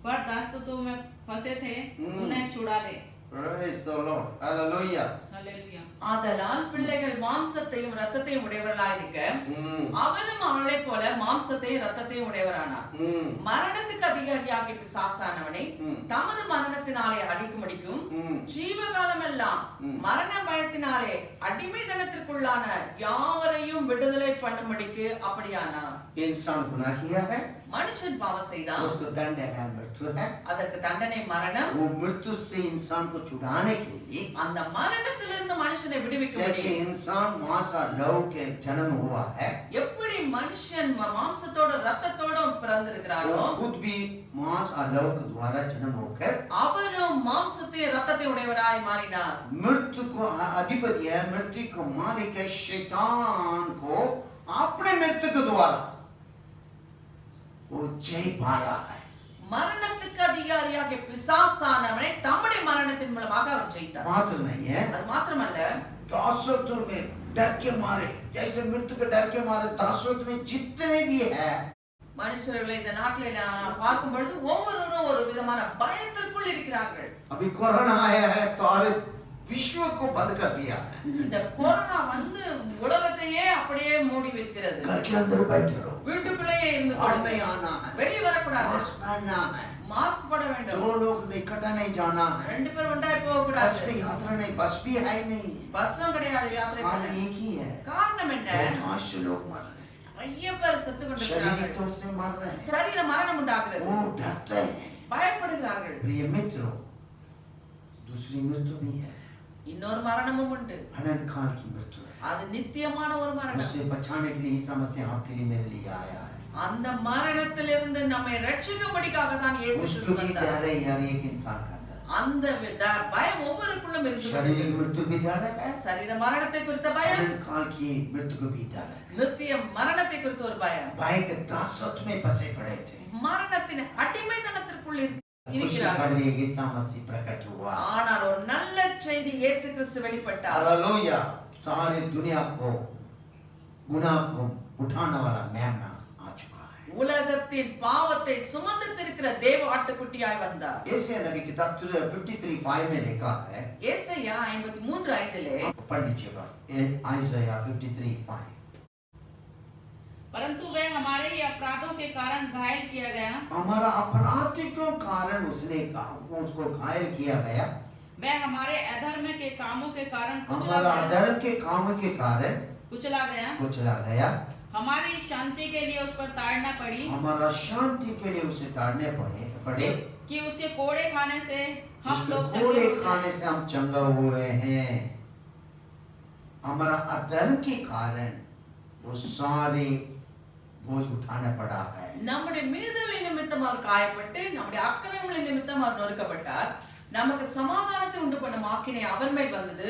Speaker 5: पर दासत्व में फंसे थे उन्हें छुड़ा ले।
Speaker 4: Praise the Lord. Hallelujah.
Speaker 5: Hallelujah.
Speaker 1: ஆதலால் பிள்ளைகள் மாம்சத்தையும் ரத்தத்தையும் உடையவர்களாயிருக்க அவனும் அவளைப் போல மாம்சத்தையும் ரத்தத்தையும் உடையவரானார். மரணத்துக்கு அதிகாரியாகிய பிசாசானவனை தமது மரணத்தினாலே அடிக்கும்படிக்கும் ஜீவகாலம் எல்லாம் மரண பயத்தினாலே அடிமைத்தனத்திற்குள்ளான யாவரையும் விடுதலை பண்ணும்படிக்கு அப்படியானார்.
Speaker 4: इंसान गुनाह किया है,
Speaker 1: மனுஷன் பாவம் செய்தான்,
Speaker 4: उसको दंड है, मृत्यु है।
Speaker 1: அதற்கு தண்டனை மரணம்.
Speaker 4: वो मृत्यु से इंसान को छुड़ाने के लिए
Speaker 1: அந்த மரணத்திலிருந்து மனுஷனை
Speaker 4: जैसे
Speaker 1: விடுவிக்க
Speaker 4: इंसान मांस और लहू के जन्म हुआ है,
Speaker 1: எப்படி மனுஷன் மாம்சத்தோட ரத்தத்தோட பிறந்திருக்கிறாரோ
Speaker 4: वो खुद भी मांस और लहू के द्वारा जन्म होकर
Speaker 1: அவரும் மாம்சத்தை ரத்தத்தை உடையவராய் மாறினார்.
Speaker 4: मृत्यु को अधिपति है, मृत्यु को मालिक है, शैतान को अपने मृत्यु के द्वारा वो जय पाया है.
Speaker 1: மரணத்துக்கு அதிகாரியாக பிசாசானவனை தம்முடைய மரணத்தின் மூலமாக அவர் ஜெயித்தார்.
Speaker 4: मात्र नहीं है,
Speaker 1: அது மாத்திரமல்ல,
Speaker 4: दासत्व में डर के मारे, जैसे मृत्यु के डर के मारे दासत्व में जितने भी है,
Speaker 1: மனுஷர்களை இந்த நாட்டில நான் பார்க்கும் பொழுது ஒவ்வொருவரும் ஒரு விதமான பயத்திற்குள் இருக்கிறார்கள்.
Speaker 4: अभी कोरोना आया है, सारे विश्व को बंद कर दिया है.
Speaker 1: இந்த கொரோனா வந்து உலகத்தையே அப்படியே மூடி வைக்கிறது.
Speaker 4: घर के अंदर बैठे रहो,
Speaker 1: வீட்டுக்குள்ளேயே இருந்து
Speaker 4: बाहर नहीं आना है,
Speaker 1: வெளியே வரக்கூடாது,
Speaker 4: मास्क पहनना है,
Speaker 1: மாஸ்க் போட வேண்டும்,
Speaker 4: दो लोग इकट्ठा नहीं जाना है,
Speaker 1: ரெண்டு பேர் ஒன்றாய் போக
Speaker 4: बस
Speaker 1: கூடாது,
Speaker 4: में यात्रा नहीं, बस भी है नहीं.
Speaker 1: பஸ்ஸும் கிடையாது யாத்திரை
Speaker 4: कारण
Speaker 1: பண்ண.
Speaker 4: एक ही है,
Speaker 1: காரணம் என்ன?
Speaker 4: बहुत से लोग मर रहे हैं,
Speaker 1: நிறைய பேர் செத்து
Speaker 4: शारीरिक
Speaker 1: கொண்டிருக்கிறார்கள்.
Speaker 4: तौर से मर रहे हैं,
Speaker 1: சரீர மரணம் உண்டாகிறது,
Speaker 4: वो डरते हैं.
Speaker 1: பயப்படுகிறார்கள்.
Speaker 4: प्रिय मित्रों, दूसरी मृत्यु भी है,
Speaker 1: இன்னொரு மரணமும் உண்டு,
Speaker 4: अनंत काल की मृत्यु है.
Speaker 1: அது நித்தியமான ஒரு மரணம்.
Speaker 4: उससे बचाने के लिए ईसा मसीह आपके लिए मेरे लिए आया है.
Speaker 1: அந்த மரணத்திலிருந்து நம்மை ரட்சிக்கும்படியாக தான் இயேசு
Speaker 4: उसको
Speaker 1: கிறிஸ்து
Speaker 4: भी
Speaker 1: வந்தார்.
Speaker 4: डर है यार एक इंसान का अंदर.
Speaker 1: அந்த பயம் ஒவ்வொருக்குள்ளும் இருக்குது.
Speaker 4: शारीरिक मृत्यु भी डर है,
Speaker 1: சரீர மரணத்தை குறித்த பயம்,
Speaker 4: अनंत काल की मृत्यु को भी डर है.
Speaker 1: நித்திய மரணத்தை குறித்த ஒரு பயம்.
Speaker 4: भाई के दासत्व में फंसे पड़े थे,
Speaker 1: மரணத்தின் அடிமைத்தனத்திற்குள்
Speaker 4: खुशी
Speaker 1: இருக்கிறார்கள்.
Speaker 4: खबर ये ईसा मसीह प्रकट हुआ.
Speaker 1: ஆனால் ஒரு நல்ல செய்தி, இயேசு கிறிஸ்து வெளிப்பட்டார்.
Speaker 4: हालेलुया. सारी दुनिया को गुनाह को उठाने वाला मेमना आ चुका है.
Speaker 1: உலகத்தின் பாவத்தை சுமந்திருக்கிற தேவ ஆட்டுக்குட்டியாய் வந்தார்.
Speaker 4: ऐसे नबी किताब 53:5 में लिखा है,
Speaker 1: ஏசாயா 53:5
Speaker 4: पढ़ लीजिएगा, आइज़ाया 53:5.
Speaker 5: परंतु वह हमारे ही अपराधों के कारण घायल किया गया,
Speaker 4: हमारा अपराध के कारण उसको घायल किया गया,
Speaker 5: वह हमारे अधर्म के कामों के कारण
Speaker 4: हमारा अधर्म के काम के कारण
Speaker 5: कुचला गया,
Speaker 4: कुचला गया,
Speaker 5: हमारी शांति के लिए उस पर ताड़ना पड़ी,
Speaker 4: हमारा शांति के लिए उसे ताड़ने पड़े,
Speaker 5: कि उसके कोड़े खाने से हम
Speaker 4: उसके
Speaker 5: लोग चंगे
Speaker 4: कोड़े
Speaker 5: हो जाएं।
Speaker 4: खाने से हम चंगा हुए हैं. हमारा अधर्म के कारण वो सारे बोझ उठाना पड़ा है.
Speaker 1: நம்முடைய மீறுதலின் நிமித்தம் அவர் காயப்பட்டு, நம்முடைய அக்கிரமங்களின் நிமித்தம் அவர் நொறுக்கப்பட்டார். நமக்கு சமாதானத்தை உண்டு பண்ணும் ஆக்கினை அவர் மேல் வந்தது,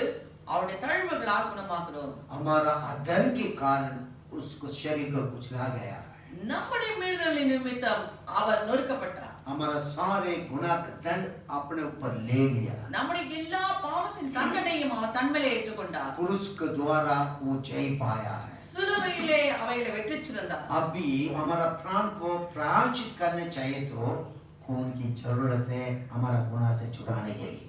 Speaker 1: அவருடைய தழும்புகளால் குணமாகிறோம்.
Speaker 4: हमारा अधर्म के कारण उसको शरीर को कुचला गया है.
Speaker 1: நம்முடைய மீறுதலின் நிமித்தம் அவர் நொறுக்கப்பட்டார்.
Speaker 4: हमारा सारे गुनाह का दंड अपने ऊपर ले लिया.
Speaker 1: நம்முடைய எல்லா பாவத்தின் தண்டனையும் அவர் தன்மேலே ஏற்றுக்கொண்டார்.
Speaker 4: क्रूस के द्वारा वो जय पाया है.
Speaker 1: சிலுவையிலே அவைகளை வெற்றிச்சிருந்தார்.
Speaker 4: अभी हमारा प्राण को प्रायश्चित करने चाहिए तो खून की जरूरत है हमारा गुनाह से छुड़ाने के लिए.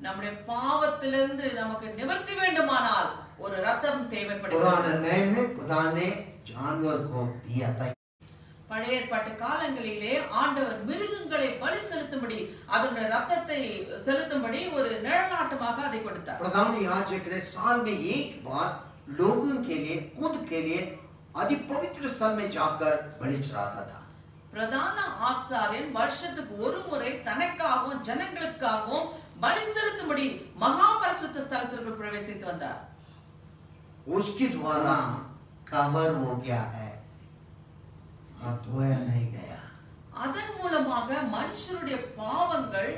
Speaker 1: நம்முடைய பாவத்திலிருந்து நமக்கு நிவர்த்தி வேண்டுமானால் ஒரு ரத்தம்
Speaker 4: पुराने
Speaker 1: தேவைப்படுகிறது.
Speaker 4: नए में खुदा ने जानवर को दिया था.
Speaker 1: பழைய ஏற்பாட்டு காலங்களிலே ஆண்டவர் மிருகங்களை பலி செலுத்தும்படி, அதனுடைய ரத்தத்தை செலுத்தும்படி ஒரு நிழலாட்டமாக அதை கொடுத்தார்.
Speaker 4: प्रधान याजक ने साल में एक बार लोगों के लिए, खुद के लिए अति पवित्र स्थल में जाकर बलि चढ़ाता था.
Speaker 1: பிரதான ஆசாரியன் வருஷத்துக்கு ஒரு முறை தனக்காகவும் ஜனங்களுக்காகவும் பலி செலுத்தும்படி மகா பரிசுத்த ஸ்தலத்திற்குள் பிரவேசித்து வந்தார்.
Speaker 4: उसके द्वारा कवर हो गया है, अब धोया नहीं गया.
Speaker 1: அதன் மூலமாக மனுஷருடைய பாவங்கள்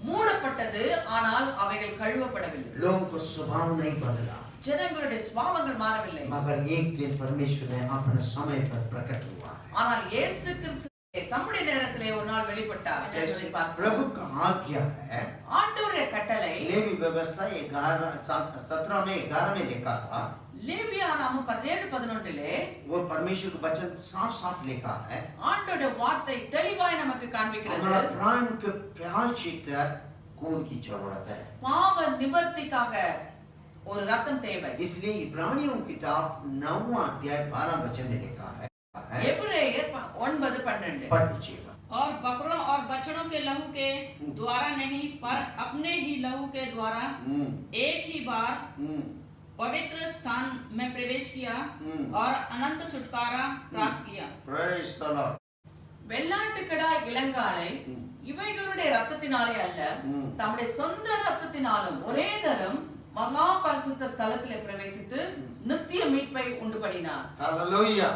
Speaker 1: மூடப்பட்டது, ஆனால் அவைகள் கழுவப்படவில்லை.
Speaker 4: लोगों को स्वभाव नहीं बदला,
Speaker 1: ஜனங்களுடைய சுபாவங்கள் மாறவில்லை.
Speaker 4: मगर एक दिन परमेश्वर ने अपने समय पर प्रकट हुआ है.
Speaker 1: ஆனால் இயேசு கிறிஸ்து தம்முடைய நேரத்திலே ஒரு நாள் வெளிப்பட்டார்.
Speaker 4: जैसे प्रभु का आज्ञा है,
Speaker 1: ஆண்டவருடைய கட்டளை
Speaker 4: लेवी व्यवस्था 17 में 11 में लिखा था,
Speaker 1: லேவியராகமம் 17:11
Speaker 4: वो परमेश्वर का वचन साफ साफ लिखा है,
Speaker 1: ஆண்டவருடைய வார்த்தை தெளிவாய் நமக்கு காண்பிக்கிறது.
Speaker 4: हमारा प्राण के प्रायश्चित खून की जरूरत है.
Speaker 1: பாவ நிவர்த்திக்காக ஒரு ரத்தம் தேவை.
Speaker 4: इसलिए इब्रानियों किताब 9वां अध्याय 12 वचन में लिखा है,
Speaker 1: எபிரேயர் 9:12
Speaker 4: पढ़ लीजिएगा.
Speaker 5: और बकरों और बछड़ों के लहू के द्वारा नहीं, पर अपने ही लहू के द्वारा एक ही बार पवित्र स्थान में प्रवेश किया और अनंत छुटकारा प्राप्त किया.
Speaker 4: Praise the Lord.
Speaker 1: வெள்ளாட்டுக்கடா இளங்காளை இவைகளுடைய ரத்தத்தினாலே அல்ல, தம்முடைய சொந்த ரத்தத்தினாலும் ஒரே தரம் மகா பரிசுத்த ஸ்தலத்திலே பிரவேசித்து நித்திய மீட்பை உண்டு பண்ணினார்.
Speaker 4: Hallelujah.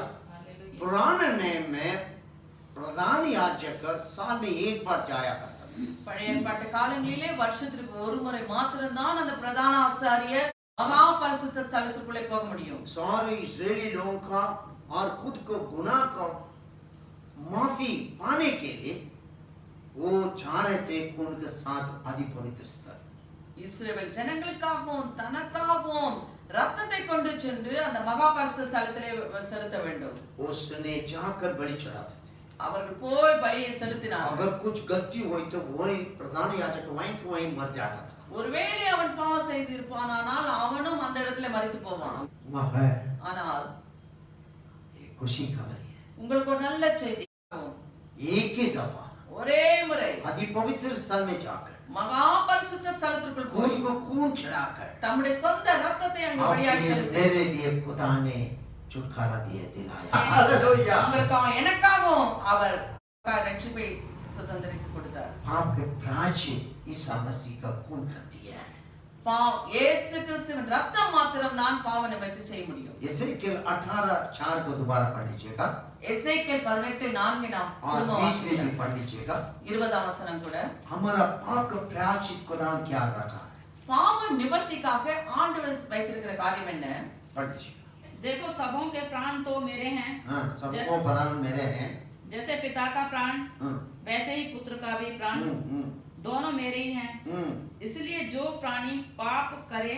Speaker 5: लिए।
Speaker 4: पुराने नियम में प्रधान याजक साल में एक बार जाया करता था।
Speaker 1: பழைய ஏற்பாட்டு காலங்களிலே வருஷத்திற்கு ஒரு முறை மாத்திரம்தான் அந்த பிரதான ஆசாரியர் மகா பரிசுத்த ஸ்தலத்துக்குள்ளே போக முடியும்.
Speaker 4: सारे इस्राएली लोगों का और खुद को गुनाह का माफी पाने के लिए वो जा रहे थे उनके साथ आदि पवित्र स्थल।
Speaker 1: இஸ்ரவேல் ஜனங்களுக்காகவும் தனக்காகவும் ரத்தத்தை கொண்டு சென்று அந்த மகா பரிசுத்த ஸ்தலத்திலே செலுத்த வேண்டும்.
Speaker 4: उसने जाकर बलि चढ़ाते थे।
Speaker 1: அவர்கள் போய் பலியை செலுத்தினார்கள்.
Speaker 4: अगर कुछ गलती हुई तो वही प्रधान याजक वहीं मर जाता था।
Speaker 1: ஒருவேளை அவன் பாவம் செய்திருப்பானால் அவனும் அந்த இடத்துல மரித்து போவான்.
Speaker 4: मगर
Speaker 1: ஆனால்
Speaker 4: ये खुशी खबर है,
Speaker 1: உங்களுக்கு ஒரு நல்ல செய்தி,
Speaker 4: एक ही दफा
Speaker 1: ஒரே முறை
Speaker 4: आदि पवित्र स्थल में जाकर
Speaker 1: மகா பரிசுத்த ஸ்தலத்திற்குள்
Speaker 4: खुद
Speaker 1: போய்
Speaker 4: को खून चढ़ाकर
Speaker 1: தம்முடைய சொந்த ரத்தத்தை அங்கே பலியாய் செலுத்தி
Speaker 4: मेरे लिए खुदा ने छुटकारा दिलाया। हालेलुया।
Speaker 1: உங்களுக்காகவும் எனக்காகவும் அவர் ரட்சிப்பை சுதந்திரித்து கொடுத்தார்.
Speaker 4: पाप के प्रायश्चित ईसा मसीह का खून कर दिया है।
Speaker 1: இயேசு கிறிஸ்துவின் ரத்தம் மாத்திரம் தான் பாவ நிவர்த்தி செய்ய முடியும்.
Speaker 4: यसेकेल 18:4 को दोबारा पढ़ लीजिएगा
Speaker 1: எசேக்கியேல் 18:4 நாம்
Speaker 4: और 20 में भी पढ़ लीजिएगा।
Speaker 1: 20ஆம் வசனம் கூட
Speaker 4: हमारा पाप का प्रायश्चित खुदा ने क्या रखा है,
Speaker 1: பாவ நிவர்த்திக்காக ஆண்டவர் வைத்திருக்கிற காரியம் என்ன?
Speaker 4: पढ़ लीजिएगा।
Speaker 5: देखो सबों के प्राण तो मेरे हैं,
Speaker 4: हाँ, सबको प्राण मेरे हैं।
Speaker 5: जैसे पिता का प्राण
Speaker 4: हाँ,
Speaker 5: वैसे ही पुत्र का भी प्राण दोनों मेरे ही हैं। इसलिए जो प्राणी पाप करे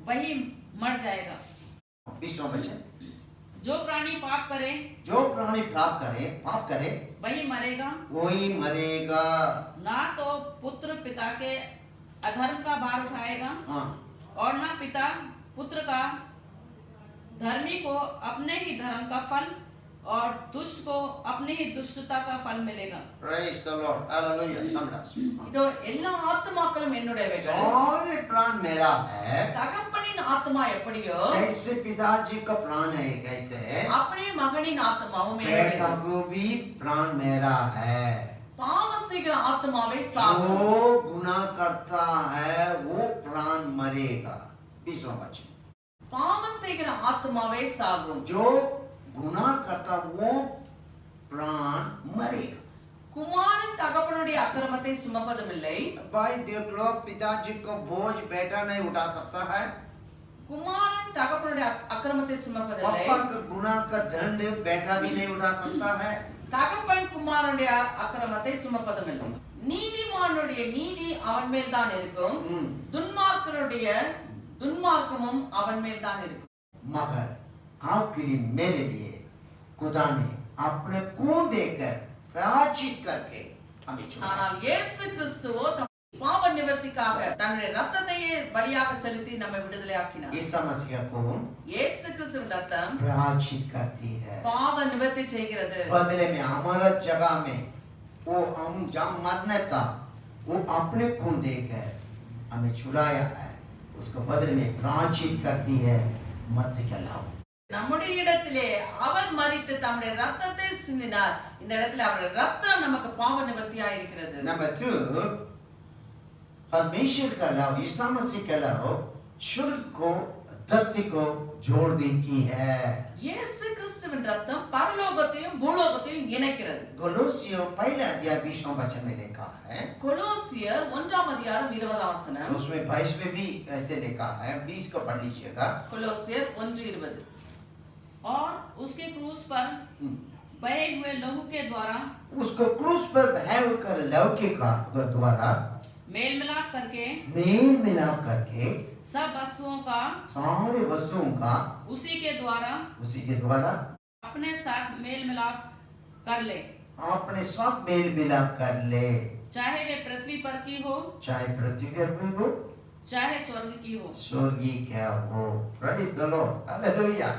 Speaker 5: वही मर जाएगा।
Speaker 4: 20वां वचन,
Speaker 5: जो प्राणी पाप करे
Speaker 4: जो प्राणी पाप करे
Speaker 5: वही मरेगा।
Speaker 4: वही मरेगा।
Speaker 5: ना तो पुत्र पिता के अधर्म का भार उठाएगा
Speaker 4: हाँ,
Speaker 5: और ना पिता पुत्र का। धर्मी को अपने ही धर्म का फल और दुष्ट को अपनी ही दुष्टता का फल मिलेगा।
Speaker 4: praise the Lord, hallelujah।
Speaker 1: இதோ எல்லா ஆத்துமாக்களும் என்னுடையவைகள்.
Speaker 4: सारे प्राण मेरा है।
Speaker 1: தகப்பனின் ஆத்மா எப்படியோ
Speaker 4: जैसे पिताजी का प्राण है कैसे
Speaker 1: அப்படியே மகனின் ஆத்மாவும்
Speaker 4: बेटा
Speaker 1: என்னுடையது.
Speaker 4: को भी प्राण मेरा है।
Speaker 1: பாவம் செய்கிற ஆத்மாவை சாகும்.
Speaker 4: जो गुनाह करता है वो प्राण मरेगा। 20वां वचन,
Speaker 1: பாவம் செய்கிற ஆத்மாவை சாகும்.
Speaker 4: जो गुनाह करता वो प्राण मरेगा।
Speaker 1: குமாரன் தகப்பனுடைய அக்கிரமத்தை சுமப்பதுமில்லை.
Speaker 4: भाई देख लो, पिताजी को बोझ बेटा नहीं उठा सकता है।
Speaker 1: குமாரன் தகப்பனுடைய அக்கிரமத்தை சுமப்பதில்லை.
Speaker 4: पापा का गुनाह का दंड बेटा भी नहीं उठा सकता है।
Speaker 1: தகப்பன் குமாரனுடைய அக்கிரமத்தை சுமப்பதுமில்லை. நீதிமானுடைய நீதி அவன் மேல் தான் இருக்கும். துன்மார்க்கனுடைய துன்மார்க்கமும் அவன் மேல் தான் இருக்கும்.
Speaker 4: मगर आपके लिए मेरे लिए खुदा ने अपने खून देकर प्रायश्चित करके हमें छुड़ाया।
Speaker 1: ஆனால் இயேசு கிறிஸ்துவோ தம் பாவ நிவர்த்திக்காக தன்னுடைய ரத்தத்தையே பலியாக செலுத்தி நம்மை விடுதலையாக்கினார்.
Speaker 4: ईसा मसीह का खून
Speaker 1: இயேசு கிறிஸ்துவின் ரத்தம்
Speaker 4: प्रायश्चित करती है।
Speaker 1: பாவ நிவர்த்தி செய்கிறது.
Speaker 4: बदले में हमारा जगह में वो हम जहाँ मरने था वो अपने खून देकर हमें छुड़ाया है। उसको बदले में प्रायश्चित करती है मसीह का लाभ।
Speaker 1: நம்முடைய இடத்திலே அவர் மரித்து தம்முடைய ரத்தத்தை சிந்தினார். இந்த இடத்துல அவருடைய ரத்தம் நமக்கு பாவ நிவர்த்தியா இருக்கிறது.
Speaker 4: नंबर 2, परमेश्वर का लाभ, ईसा मसीह का लाभ शुरू को धरती को जोड़ देती है।
Speaker 1: இயேசு கிறிஸ்துவின் ரத்தம் பரலோகத்தையும் பூலோகத்தையும் இணைக்கிறது.
Speaker 4: कोलोसियों पहला अध्याय 20वां वचन में लिखा है।
Speaker 1: கொலோசியர் 1ஆம் அதிகாரம் 20ஆம் வசனம்.
Speaker 4: उसमें 22 में भी ऐसे लिखा है। 20 को पढ़ लीजिएगा।
Speaker 1: கொலோசியர் 1:20.
Speaker 5: और उसके क्रूस पर बहे हुए लहू के द्वारा
Speaker 4: उसको क्रूस पर बहे होकर लौके का द्वारा
Speaker 5: मेल मिलाप करके
Speaker 4: मेल मिलाप करके
Speaker 5: सब वस्तुओं का
Speaker 4: सारे वस्तुओं का
Speaker 5: उसी के द्वारा
Speaker 4: अपने
Speaker 5: साथ मेल मिलाप कर ले,
Speaker 4: अपने साथ मेल मिलाप कर ले,
Speaker 5: चाहे वे पृथ्वी पर की हो
Speaker 4: चाहे पृथ्वी पर हो
Speaker 5: चाहे स्वर्ग की हो।
Speaker 4: स्वर्गीय क्या हो। Praise the Lord, hallelujah।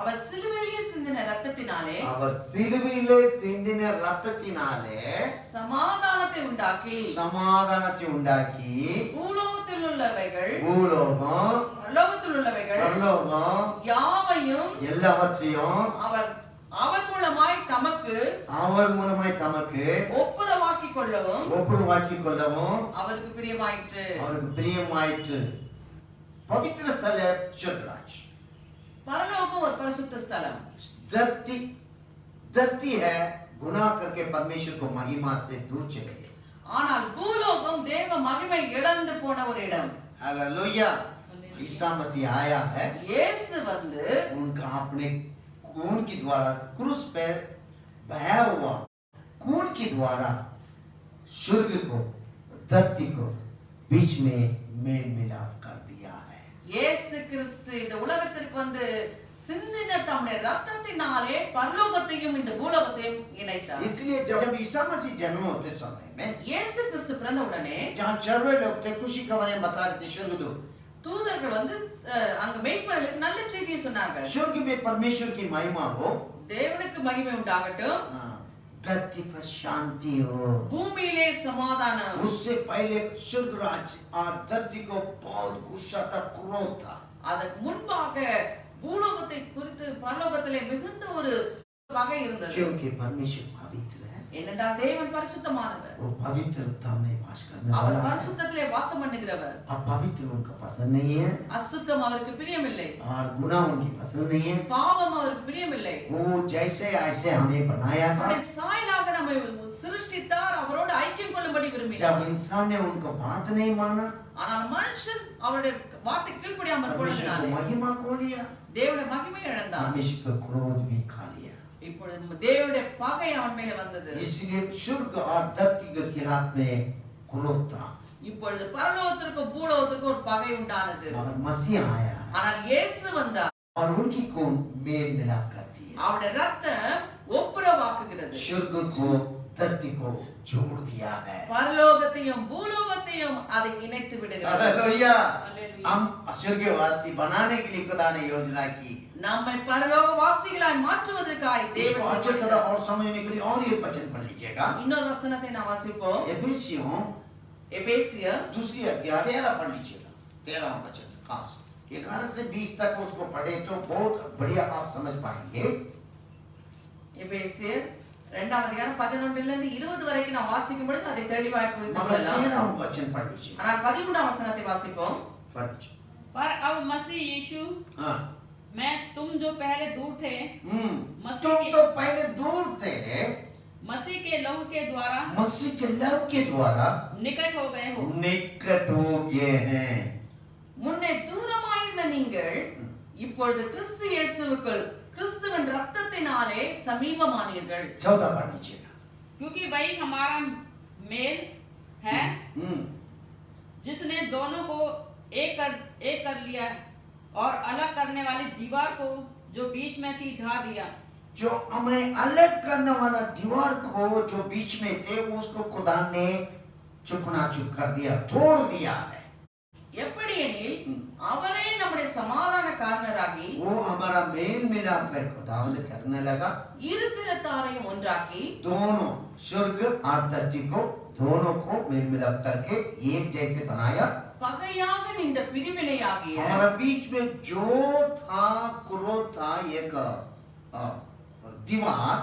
Speaker 1: அவர் சிலுவையிலே சிந்தின ரத்தத்தினாலே
Speaker 4: அவர் சிலுவையிலே சிந்தின ரத்தத்தினாலே
Speaker 1: சமாதானத்தை உண்டாக்கி பூலோகத்தில் உள்ளவைகள் பரலோகத்தில் உள்ளவைகள் யாவையும்
Speaker 4: எல்லாவற்றையும்
Speaker 1: அவர் மூலமாய் தமக்கு ஒப்புரவாக்கிக் கொள்ளவும் அவருக்கு பிரியமாயிற்று।
Speaker 4: पवित्र स्थल है स्वर्गराज।
Speaker 1: பரலோகம் ஒரு பரிசுத்த ஸ்தலம்.
Speaker 4: धरती धरती है गुनाह करके परमेश्वर को महिमा से दूर चले गए.
Speaker 1: ஆனால் பூலோகம் தேவ மகிமை இழந்து போன ஒரு இடம்.
Speaker 4: हालेलुया. ईसा मसीह आया है.
Speaker 1: இயேசு வந்து
Speaker 4: उनका अपने खून के द्वारा क्रूस पर बहाया हुआ खून के द्वारा स्वर्ग को धरती को बीच में मेल मिलाप कर दिया है.
Speaker 1: இயேசு கிறிஸ்து இந்த உலகத்திற்கு வந்து சிந்தின தம்முடைய ரத்தத்தினாலே பரலோகத்தையும் இந்த பூலோகத்தையும் இணைத்தார்.
Speaker 4: इसलिए जब ईसा मसीह जन्म होते समय में
Speaker 1: இயேசு கிறிஸ்து பிறந்த உடனே
Speaker 4: जहाँ चरवे लोग थे खुशी खबरें बता रहे थे स्वर्गदूत
Speaker 1: தூதர்கள் வந்து அங்க மேய்ப்பர்களுக்கு நல்ல செய்தியை சொன்னார்கள்.
Speaker 4: स्वर्ग में परमेश्वर की महिमा हो,
Speaker 1: தேவனுக்கு மகிமை உண்டாகட்டும்,
Speaker 4: धरती पर शांति हो.
Speaker 1: பூமியிலே சமாதானம்.
Speaker 4: उससे पहले स्वर्ग राज और धरती को बहुत गुस्सा था, क्रोध था.
Speaker 1: அதற்கு முன்பாக பூலோகத்தை குறித்து பரலோகத்திலே மிகுந்த ஒரு பகை இருந்தது.
Speaker 4: क्योंकि परमेश्वर पवित्र है.
Speaker 1: ஏனென்றால் தேவன் பரிசுத்தமானவர்.
Speaker 4: वो पवित्रता में वास करने
Speaker 1: அவர்
Speaker 4: वाला है.
Speaker 1: பரிசுத்தத்திலே வாசம் பண்ணுகிறவர்.
Speaker 4: अपवित्र उनका पसंद नहीं है
Speaker 1: அசுத்தம் அவருக்கு பிரியமில்லை.
Speaker 4: और गुनाह उनकी पसंद नहीं है.
Speaker 1: பாவம் அவருக்கு பிரியமில்லை.
Speaker 4: वो जैसे ऐसे हमें बनाया था.
Speaker 1: அவருடைய சாயலாக நம்மை சிருஷ்டித்தார், அவரோடு ஐக்கியம் கொள்ளும்படி விரும்பினார்.
Speaker 4: जब इंसान ने उनको बात नहीं माना,
Speaker 1: ஆனால் மனுஷன் அவருடைய வார்த்தை கீழ்ப்படியாமல்
Speaker 4: परमेश्वर को
Speaker 1: போனதினாலே
Speaker 4: महिमा खो लिया,
Speaker 1: தேவனுடைய மகிமை இழந்தார்.
Speaker 4: परमेश्वर का क्रोध भी खा लिया.
Speaker 1: இப்பொழுது தேவனுடைய பகை அவன் மேல வந்தது.
Speaker 4: इसलिए स्वर्ग और धरती के खिलाफ में क्रोध था.
Speaker 1: இப்பொழுது பரலோகத்திற்கும் பூலோகத்திற்கும் ஒரு பகை உண்டானது.
Speaker 4: मगर मसीह आया
Speaker 1: ஆனால் இயேசு வந்தார்.
Speaker 4: और उनकी खून मेल मिलाप करती है.
Speaker 1: அவருடைய ரத்தம் ஒப்புரவாக்குகிறது.
Speaker 4: स्वर्ग को धरती को जोड़ दिया है.
Speaker 1: பரலோகத்தையும் பூலோகத்தையும் அதை இணைத்து விடுகிறது.
Speaker 4: हालेलुया.
Speaker 5: हालेलुया.
Speaker 4: हम स्वर्गवासी बनाने के लिए खुदा ने योजना की.
Speaker 1: நம்மை பரலோகவாசிகளாய் மாற்றுவதற்காய்
Speaker 4: इसको अच्छी तरह
Speaker 1: தேவன்
Speaker 4: और समझने के लिए और ये वचन पढ़ लीजिएगा.
Speaker 1: இன்னொரு வசனத்தை நாம் வாசிப்போம்.
Speaker 4: एफेसियों
Speaker 1: எபேசியர்
Speaker 4: दूसरी अध्याय 13 पढ़ लीजिएगा. 13वां वचन खास 11 से 20 तक उसको पढ़े तो बहुत बढ़िया आप समझ पाएंगे.
Speaker 1: எபேசியர் 2ஆம் அதிகாரம் 11 இலிருந்து 20 வரைக்கும் நாம் வாசிக்கும் பொழுது அதை தெளிவாய் புரிந்து
Speaker 4: मगर
Speaker 1: கொள்ளலாம்.
Speaker 4: 13वां वचन पढ़ लीजिए.
Speaker 1: ஆனால் 13ஆம் வசனத்தை வாசிப்போம்.
Speaker 4: पढ़ लीजिए.
Speaker 5: पर अब मसीह यीशु
Speaker 4: हाँ.
Speaker 5: मैं तुम जो पहले दूर थे मसीह
Speaker 4: तुम
Speaker 5: के
Speaker 4: तो पहले दूर थे,
Speaker 5: मसीह के लहू के द्वारा
Speaker 4: मसीह के लव के द्वारा
Speaker 5: निकट हो गए हो.
Speaker 4: निकट हो गए हैं.
Speaker 1: முன்னே தூரமாயிருந்த நீங்கள் இப்பொழுது கிறிஸ்து இயேசுவுக்குள் கிறிஸ்துவின் ரத்தத்தினாலே சமீபமானீர்கள்.
Speaker 4: 14 पढ़ लीजिएगा.
Speaker 5: क्योंकि वही हमारा मेल है जिसने दोनों को एक कर लिया और अलग करने वाली दीवार को जो बीच में थी ढा दिया.
Speaker 4: जो हमें अलग करने वाला दीवार को जो बीच में थे उसको खुदा ने चुकना चुक कर दिया, तोड़ दिया है.
Speaker 1: எப்படியெனில் அவரே நம்முடைய சமாதான காரணராகி
Speaker 4: वो हमारा मेल मिलाप में खुदावंद करने लगा.
Speaker 1: இரு திறத்தாரையும் ஒன்றாக்கி
Speaker 4: दोनों स्वर्ग और धरती को दोनों को मेल मिलाप करके एक जैसे बनाया.
Speaker 1: பகையாக நின்ற பிரிவினையாகிய
Speaker 4: हमारा बीच में जो था क्रोध था एक दीवार,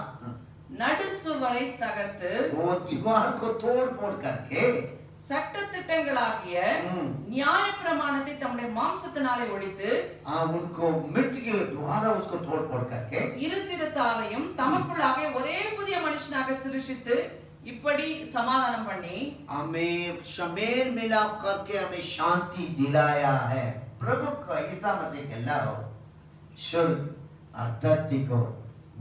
Speaker 1: நடுசுவரை தகர்த்து
Speaker 4: वो दीवार को तोड़ फोड़ करके
Speaker 1: சட்டதிட்டங்களாகிய நியாய பிரமாணத்தை தம்முடைய மாம்சத்தினாலே ஒழித்து
Speaker 4: उनको मृत्यु के द्वारा उसको तोड़ फोड़ करके
Speaker 1: இரு திறத்தாரையும் தமக்குள்ளாக ஒரே புதிய மனுஷனாக சிருஷ்டித்து இப்படி சமாதானம் பண்ணி
Speaker 4: हमें शमेल मिलाप करके हमें शांति दिलाया है. प्रभु का ईसा मसीह के लव स्वर्ग और धरती को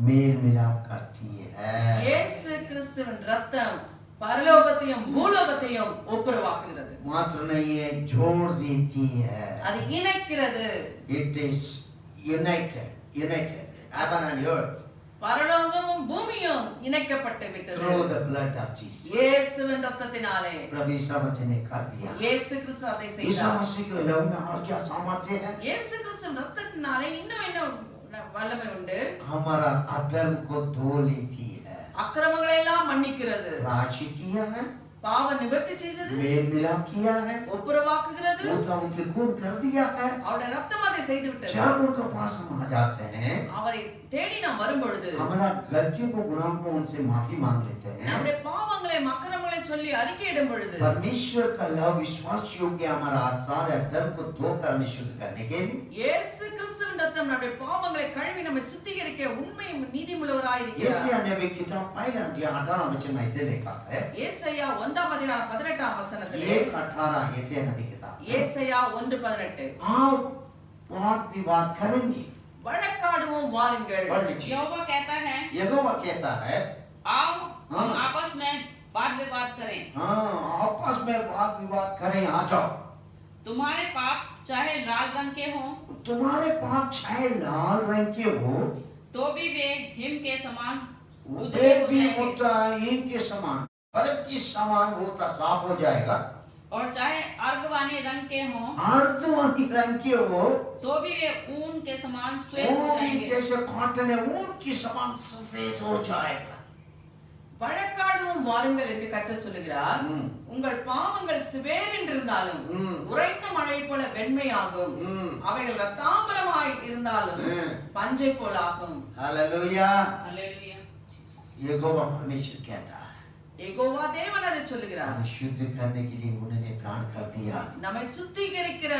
Speaker 4: मेल मिलाप करती है.
Speaker 1: இயேசு கிறிஸ்துவின் ரத்தம் பரலோகத்தையும் பூலோகத்தையும் ஒப்புரவாக்குகிறது.
Speaker 4: मात्र नहीं है, जोड़ देती है.
Speaker 1: அது இணைக்கிறது.
Speaker 4: It is united heaven and earth
Speaker 1: பரலோகமும் பூமியும் இணைக்கப்பட்டு விட்டது
Speaker 4: through the blood of Jesus.
Speaker 1: இயேசுவின் ரத்தத்தினாலே.
Speaker 4: प्रभु ईसा मसीह ने कर दिया.
Speaker 1: இயேசு கிறிஸ்து அதை
Speaker 4: ईसा
Speaker 1: செய்தார்.
Speaker 4: मसीह के लव में और क्या सामर्थ्य है?
Speaker 1: இயேசு கிறிஸ்துவின் ரத்தத்தினாலே இன்னும் என்ன வல்லமை உண்டு?
Speaker 4: हमारा अधर्म को धो लेती है,
Speaker 1: அக்கிரமங்களை எல்லாம் மன்னிக்கிறது.
Speaker 4: प्रायश्चित किया है.
Speaker 1: பாவ நிவர்த்தி செய்தது,
Speaker 4: मेल मिलाप किया है,
Speaker 1: ஒப்புரவாக்குகிறது,
Speaker 4: वो तो उनके खून कर दिया है।
Speaker 1: அவருடைய ரத்தம் அதை செய்து விட்டது।
Speaker 4: जब उनके पास हम आ जाते हैं,
Speaker 1: அவரை தேடி நாம் வரும்பொழுது
Speaker 4: हमारा गलतियों को गुनाहों को उनसे माफी मांग लेते हैं।
Speaker 1: நம்முடைய பாவங்களை அக்கிரமங்களை சொல்லி அறிக்கையிடும் பொழுது
Speaker 4: परमेश्वर का लव विश्वास योग्य हमारा सारे धर्म को धोकर हमें शुद्ध करने के लिए
Speaker 1: இயேசு கிறிஸ்துவின் ரத்தம் நம்முடைய பாவங்களை கழுவி நம்மை சுத்திகரிக்க உண்மையும் நீதியுள்ளவராய் இருக்கிறார்।
Speaker 4: यशायाह नबी किताब पहला अध्याय 18 वचन में ऐसे लिखा है,
Speaker 1: ஏசாயா 1-ம் 18 வசனத்திலே
Speaker 4: 1:18 यशायाह नबी किताब,
Speaker 1: ஏசாயா 1:18
Speaker 4: आप वाद विवाद करेंगे,
Speaker 1: வழக்காடுவோம் வாருங்கள்।
Speaker 4: पढ़ लीजिए।
Speaker 5: यहोवा कहता है,
Speaker 4: यहोवा कहता है,
Speaker 5: आओ
Speaker 4: हाँ।
Speaker 5: हम आपस में वाद विवाद करें।
Speaker 4: हाँ, आपस में वाद विवाद करें, आ जाओ।
Speaker 5: तुम्हारे पाप चाहे लाल रंग के हों
Speaker 4: तुम्हारे पाप चाहे लाल रंग के हो,
Speaker 5: तो भी वे हिम के समान
Speaker 4: वे
Speaker 5: उजले हो
Speaker 4: भी
Speaker 5: जाएंगे।
Speaker 4: होता इनके समान, बर्फ के समान होता साफ हो जाएगा।
Speaker 5: और चाहे अर्गवानी रंग के हों
Speaker 4: अर्धवानी रंग के हो,
Speaker 5: तो भी वे ऊन के समान श्वेत
Speaker 4: वो
Speaker 5: हो
Speaker 4: भी
Speaker 5: जाएंगे।
Speaker 4: जैसे कॉटन है ऊन के समान सफेद हो जाएगा।
Speaker 1: வழக்காடுவோம் வாருங்கள் என்று கர்த்தர் சொல்லுகிறார்। உங்கள் பாவங்கள் சிவேர் என்றிருந்தாலும் உறைந்த மழை போல வெண்மையாகும், அவைகள் ரத்தாம்பரமாய் இருந்தாலும் பஞ்சை போல ஆகும்।
Speaker 4: हालेलुया।
Speaker 5: हालेलुया।
Speaker 4: यहोवा परमेश्वर कहता है,
Speaker 1: யெகோவா தேவன் அதை சொல்லுகிறார்।
Speaker 4: हमें शुद्ध करने के लिए उन्होंने प्राण कर दिया,
Speaker 1: நம்மை சுத்திகரிக்கிற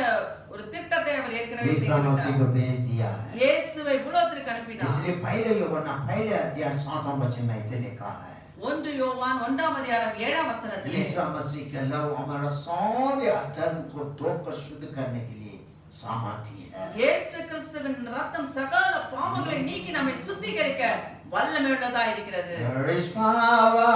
Speaker 1: ஒரு திட்டத்தை அவர் ஏற்கனவே
Speaker 4: ईसा मसीह को भेज दिया है।
Speaker 1: இயேசுவை பூலோகத்திற்கு அனுப்பினார்।
Speaker 4: इसलिए पहले यूहन्ना पहले अध्याय 7वां वचन में ऐसे लिखा है,
Speaker 1: 1 யோவான் 1-ம் அதிகாரம் 7-ம் வசனத்திலே
Speaker 4: ईसा मसीह का लव हमारा सारे अधर्म को धोकर शुद्ध करने के लिए सामर्थ्य है।
Speaker 1: இயேசு கிறிஸ்துவின் ரத்தம் சகல பாவங்களை நீக்கி நம்மை சுத்திகரிக்க வல்லமை உள்ளதா இருக்கிறது।
Speaker 4: There is power,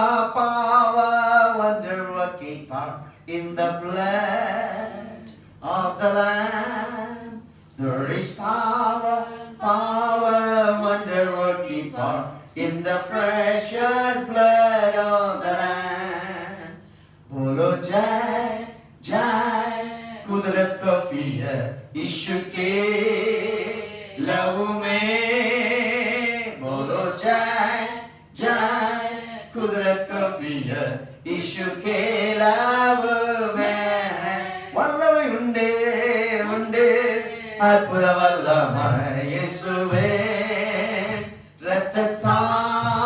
Speaker 4: wonder working power in the blood of the Lamb. There is power, wonder working power in the precious blood of the Lamb. बोलो जय जय कुदरत काफी है यीशु के लव में। बोलो जय जय कुदरत काफी है यीशु के लव में। वल्लभ उंडे उंडे अद्भुत वल्लभ यीशुवे रत्तार।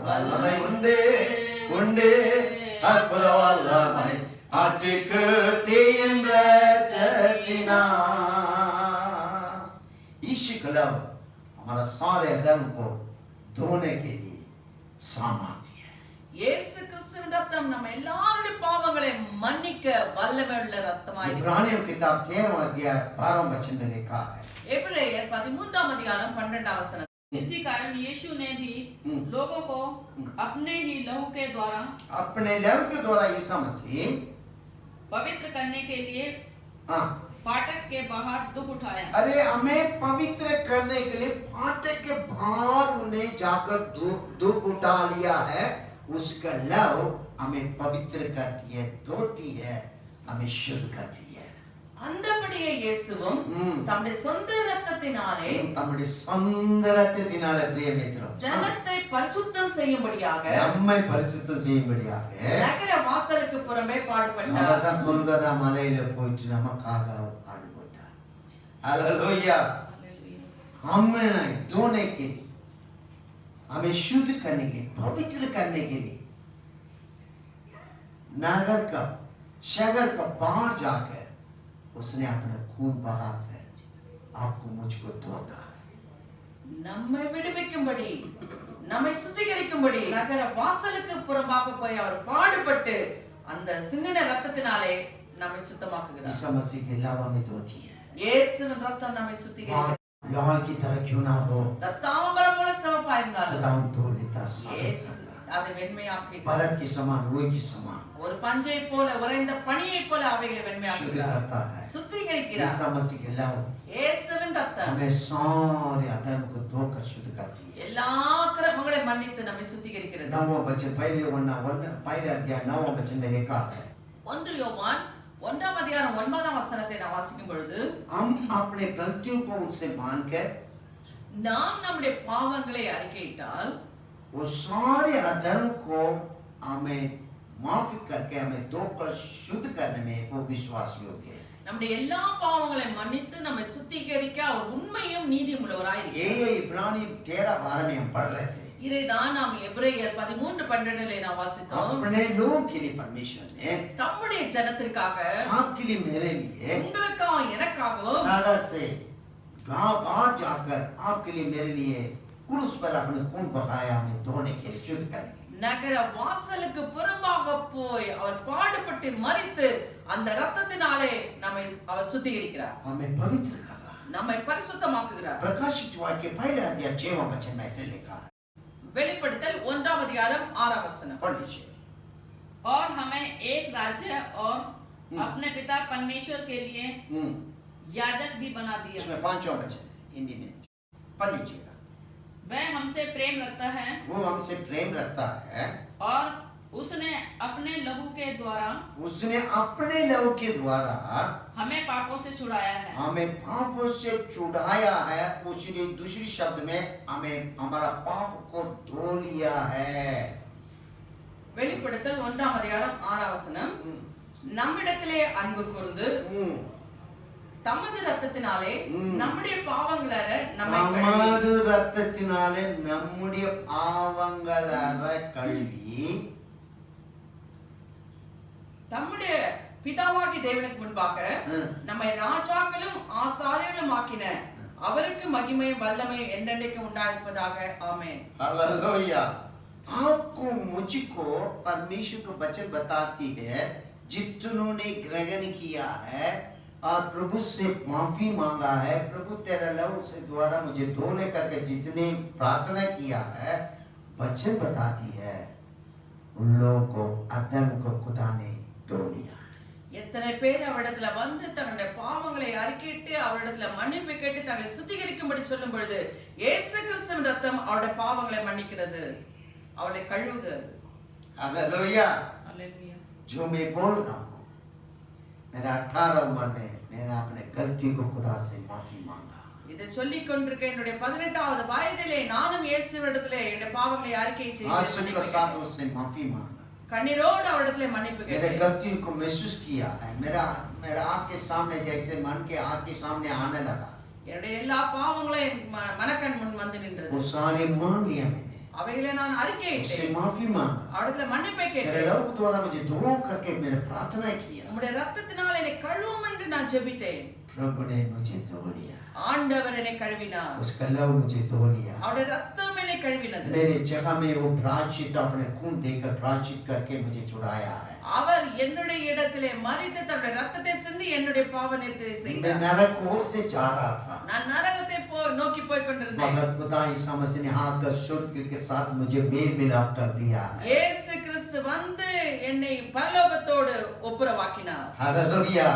Speaker 4: वल्लभ उंडे उंडे अद्भुत वल्लभ आटिकुटी रत्तिना। यीशु का लव हमारा सारे धर्म को धोने के लिए सामर्थ्य है।
Speaker 1: இயேசு கிறிஸ்துவின் ரத்தம் நம்ம எல்லாருடைய பாவங்களை மன்னிக்க வல்லமை உள்ள ரத்தமாய் இருக்கிறது।
Speaker 4: इब्रानियों किताब 13वां अध्याय 12वां वचन में लिखा है,
Speaker 1: எபிரேயர் 13-ம் அதிகாரம் 12-ம் வசனம்
Speaker 5: इसी कारण यीशु ने भी लोगों को अपने ही लहू के द्वारा
Speaker 4: अपने लव के द्वारा ईसा मसीह
Speaker 5: पवित्र करने के लिए
Speaker 4: हाँ,
Speaker 5: फाटक के बाहर दुख उठाया।
Speaker 4: अरे हमें पवित्र करने के लिए फाटक के बाहर उन्हें जाकर दुख उठा लिया है। उसका लव हमें पवित्र करती है, धोती है, हमें शुद्ध करती है।
Speaker 1: அந்தபடியே இயேசுவும் தம்முடைய சொந்த இரத்தத்தினாலே
Speaker 4: നമ്മുടെ സ്വന്തരത്തിനാലെ പ്രിയ മിത്രം
Speaker 1: ஜனத்தை பரிசுத்தம் செய்யும்படியாக
Speaker 4: നമ്മെ പരിശുദ്ധം ചെയ്യുമ്പടിயாக
Speaker 1: நகர வாசலுக்கு புறமே பாடுபட்டார்।
Speaker 4: നമ്മുടെ കൊൽക്കത്ത മലയിൽ പോയിട്ട് നമുക്കാக പാടുപെട്ടാർ। हालेलुया। हमें धोने के लिए, हमें शुद्ध करने के लिए, पवित्र करने के लिए नगर का शहर का बाहर जाकर उसने अपना खून बहाकर आपको मुझको धोता है।
Speaker 1: நம்மை விடுவிக்கும்படி நம்மை சுத்திகரிக்கும்படி நகர வாசலுக்கு புறம்பாக போய் அவர் பாடுபட்டு அந்த சிந்தின ரத்தத்தினாலே நம்மை சுத்தமாக்குகிறார்।
Speaker 4: ईसा मसीह के लव हमें धोती है।
Speaker 1: இயேசுவின் ரத்தம் நம்மை சுத்திகரிக்கிறது।
Speaker 4: लाल की तरह क्यों ना हो,
Speaker 1: ரத்தாம்பரம் போல சிவப்பா இருந்தாலும்
Speaker 4: दाम धो देता, साफ
Speaker 1: இயேசு
Speaker 4: करता।
Speaker 1: அதை வெண்மையாக்கி
Speaker 4: बर्फ के समान, रुई के समान
Speaker 1: ஒரு பஞ்சை போல உறைந்த பனியை போல அவைகளை
Speaker 4: शुद्ध
Speaker 1: வெண்மையாக்குகிறார்,
Speaker 4: करता है।
Speaker 1: சுத்திகரிக்கிறார்।
Speaker 4: ईसा मसीह के लव
Speaker 1: இயேசுவின் ரத்தம்
Speaker 4: हमें सारे अधर्म को धोकर शुद्ध करती है।
Speaker 1: எல்லா கிரமங்களை மன்னித்து நம்மை சுத்திகரிக்கிறது।
Speaker 4: 9वां वचन पहले अध्याय 9वां वचन में लिखा है,
Speaker 1: 1 யோவான் 1-ம் அதிகாரம் 9-ம் வசனத்தை நான் வாசிக்கும் பொழுது
Speaker 4: हम अपने गलतियों को उनसे मानकर
Speaker 1: நாம் நம்முடைய பாவங்களை அறிக்கையிட்டால்
Speaker 4: वो सारे अधर्म को हमें माफ करके हमें धोकर शुद्ध करने में वो विश्वास योग्य है।
Speaker 1: நம்முடைய எல்லா பாவங்களையும் மன்னித்து நம்மை சுத்திகரிக்க அவர் உண்மையும் நீதியும் உள்ளவராய் இருக்கிறார்.
Speaker 4: ये इब्रानी 13:12 में हम पढ़ रहे थे।
Speaker 1: இதைதான் நாம் எபிரேயர் 13:12 நாம் வாசித்தோம்.
Speaker 4: अपने लोगों के लिए परमेश्वर ने
Speaker 1: தம்முடைய ஜனத்திற்காக
Speaker 4: आपके लिए मेरे लिए
Speaker 1: உங்களுக்காகவும் எனக்காகவும்
Speaker 4: सागर से गांव जाकर आपके लिए मेरे लिए क्रूस पर अपने खून बहाया हमें धोने के लिए शुद्ध करने के लिए।
Speaker 1: நகர வாசலுக்கு புறம்பாக போய் அவர் பாடுபட்டு மரித்து அந்த இரத்தத்தினாலே நம்மை அவர் சுத்திகரிக்கிறார்.
Speaker 4: हमें पवित्र कर रहा है।
Speaker 1: நம்மை பரிசுத்தமாக்குகிறார்.
Speaker 4: प्रकाशित वाक्य पहले अध्याय 6वां वचन में ऐसे लिखा है।
Speaker 1: வெளிப்படுத்தல் 1ஆம் அதிகாரம் 6ஆம் வசனம்.
Speaker 4: पढ़ लीजिए।
Speaker 5: और हमें एक राज्य और अपने पिता परमेश्वर के लिए याजक भी बना दिया।
Speaker 4: इसमें 5वां वचन हिंदी में पढ़ लीजिएगा।
Speaker 5: वह हमसे प्रेम रखता है,
Speaker 4: वो हमसे प्रेम रखता है
Speaker 5: और उसने अपने लहू के द्वारा
Speaker 4: उसने अपने लहू के द्वारा
Speaker 5: हमें पापों से छुड़ाया है।
Speaker 4: हमें पापों से छुड़ाया है। उसने दूसरी शब्द में हमें हमारा पाप को धो लिया है।
Speaker 1: வெளிப்படுத்தல் 1ஆம் அதிகாரம் 6ஆம் வசனம். நம்மிடத்திலே அன்பு கூர்ந்து தமது இரத்தத்தினாலே நம்முடைய பாவங்களை நம்மை
Speaker 4: நமது இரத்தத்தினாலே நம்முடைய பாவங்களை கழுவி
Speaker 1: தம்முடைய பிதாவாகிய தேவனுக்கு முன்பாக நம்மை ராஜாக்களும் ஆசாரியர்களும் ஆக்கின அவருக்கு மகிமை வல்லமை என்றென்றைக்கும் உண்டாயிருப்பதாக. ஆமென்.
Speaker 4: हालेलुया। आपको मुझको परमेश्वर का वचन बताती है जितनों ने ग्रहण किया है और प्रभु से माफी मांगा है, प्रभु तेरा लहू से द्वारा मुझे धोने करके जिसने प्रार्थना किया है, वचन बताती है उन लोगों को अदम को खुदा ने धो लिया।
Speaker 1: எத்தனை பேர் அவரிடத்துல வந்து தங்களுடைய பாவங்களை அறிக்கையிட்டு அவரிடத்துல மன்னிப்பு கேட்டு தங்களை சுத்திகரிக்கும்படி சொல்லும் பொழுது இயேசு கிறிஸ்துவின் ரத்தம் அவருடைய பாவங்களை மன்னிக்கிறது, அவளை கழுவுகிறது.
Speaker 4: हालेलुया।
Speaker 5: हालेलुया।
Speaker 4: जो मैं बोल रहा हूँ, मेरा 18 उम्र में मैंने अपने गलती को खुदा से माफी मांगा।
Speaker 1: இதை சொல்லிக் கொண்டிருக்க என்னுடைய 18வது வயதிலே நானும் இயேசுவிடத்திலே என்னுடைய பாவங்களை அறிக்கை
Speaker 4: आंसू के साथ
Speaker 1: செய்து
Speaker 4: उससे माफी मांगा।
Speaker 1: கண்ணீரோடு அவரிடத்திலே மன்னிப்பு
Speaker 4: मेरे
Speaker 1: கேட்டேன்.
Speaker 4: गलती को महसूस किया है। मेरा आपके सामने जैसे मन के आपके सामने आने लगा।
Speaker 1: என்னுடைய எல்லா பாவங்களையும் மனக்கண் முன் வந்து நின்றது.
Speaker 4: वो सारे मान लिया मैंने।
Speaker 1: அவைகளை நான்
Speaker 4: उससे
Speaker 1: அறிக்கையிட்டேன்,
Speaker 4: माफी मांगा।
Speaker 1: அவரிடத்துல மன்னிப்பை
Speaker 4: तेरे
Speaker 1: கேட்டேன்.
Speaker 4: लहू द्वारा मुझे धो करके मैंने प्रार्थना किया।
Speaker 1: உம்முடைய ரத்தத்தினால் என்னை கழுவும் என்று நான் ஜெபித்தேன்.
Speaker 4: प्रभु ने मुझे धो लिया।
Speaker 1: ஆண்டவர் என்னை கழுவினார்,
Speaker 4: उसका लहू मुझे धो लिया।
Speaker 1: அவருடைய ரத்தம் என்னை கழுவினது.
Speaker 4: मेरे जगह में वो प्रायश्चित अपने खून देकर प्रायश्चित करके मुझे छुड़ाया है।
Speaker 1: அவர் என்னுடைய இடத்திலே மரித்து தன்னுடைய ரத்தத்தை சிந்தி என்னுடைய பாவ நிவர்த்தி
Speaker 4: मैं
Speaker 1: செய்தார்.
Speaker 4: नरक ओर से जा रहा था,
Speaker 1: நான் நரகத்தை நோக்கி போய் கொண்டிருந்தேன்.
Speaker 4: मगर खुदा ईसा मसीह ने आकर स्वर्ग के साथ मुझे मेल मिलाप कर दिया है।
Speaker 1: இயேசு கிறிஸ்து வந்து என்னை பரலோகத்தோடு ஒப்புரவாக்கினார்.
Speaker 4: हालेलुया।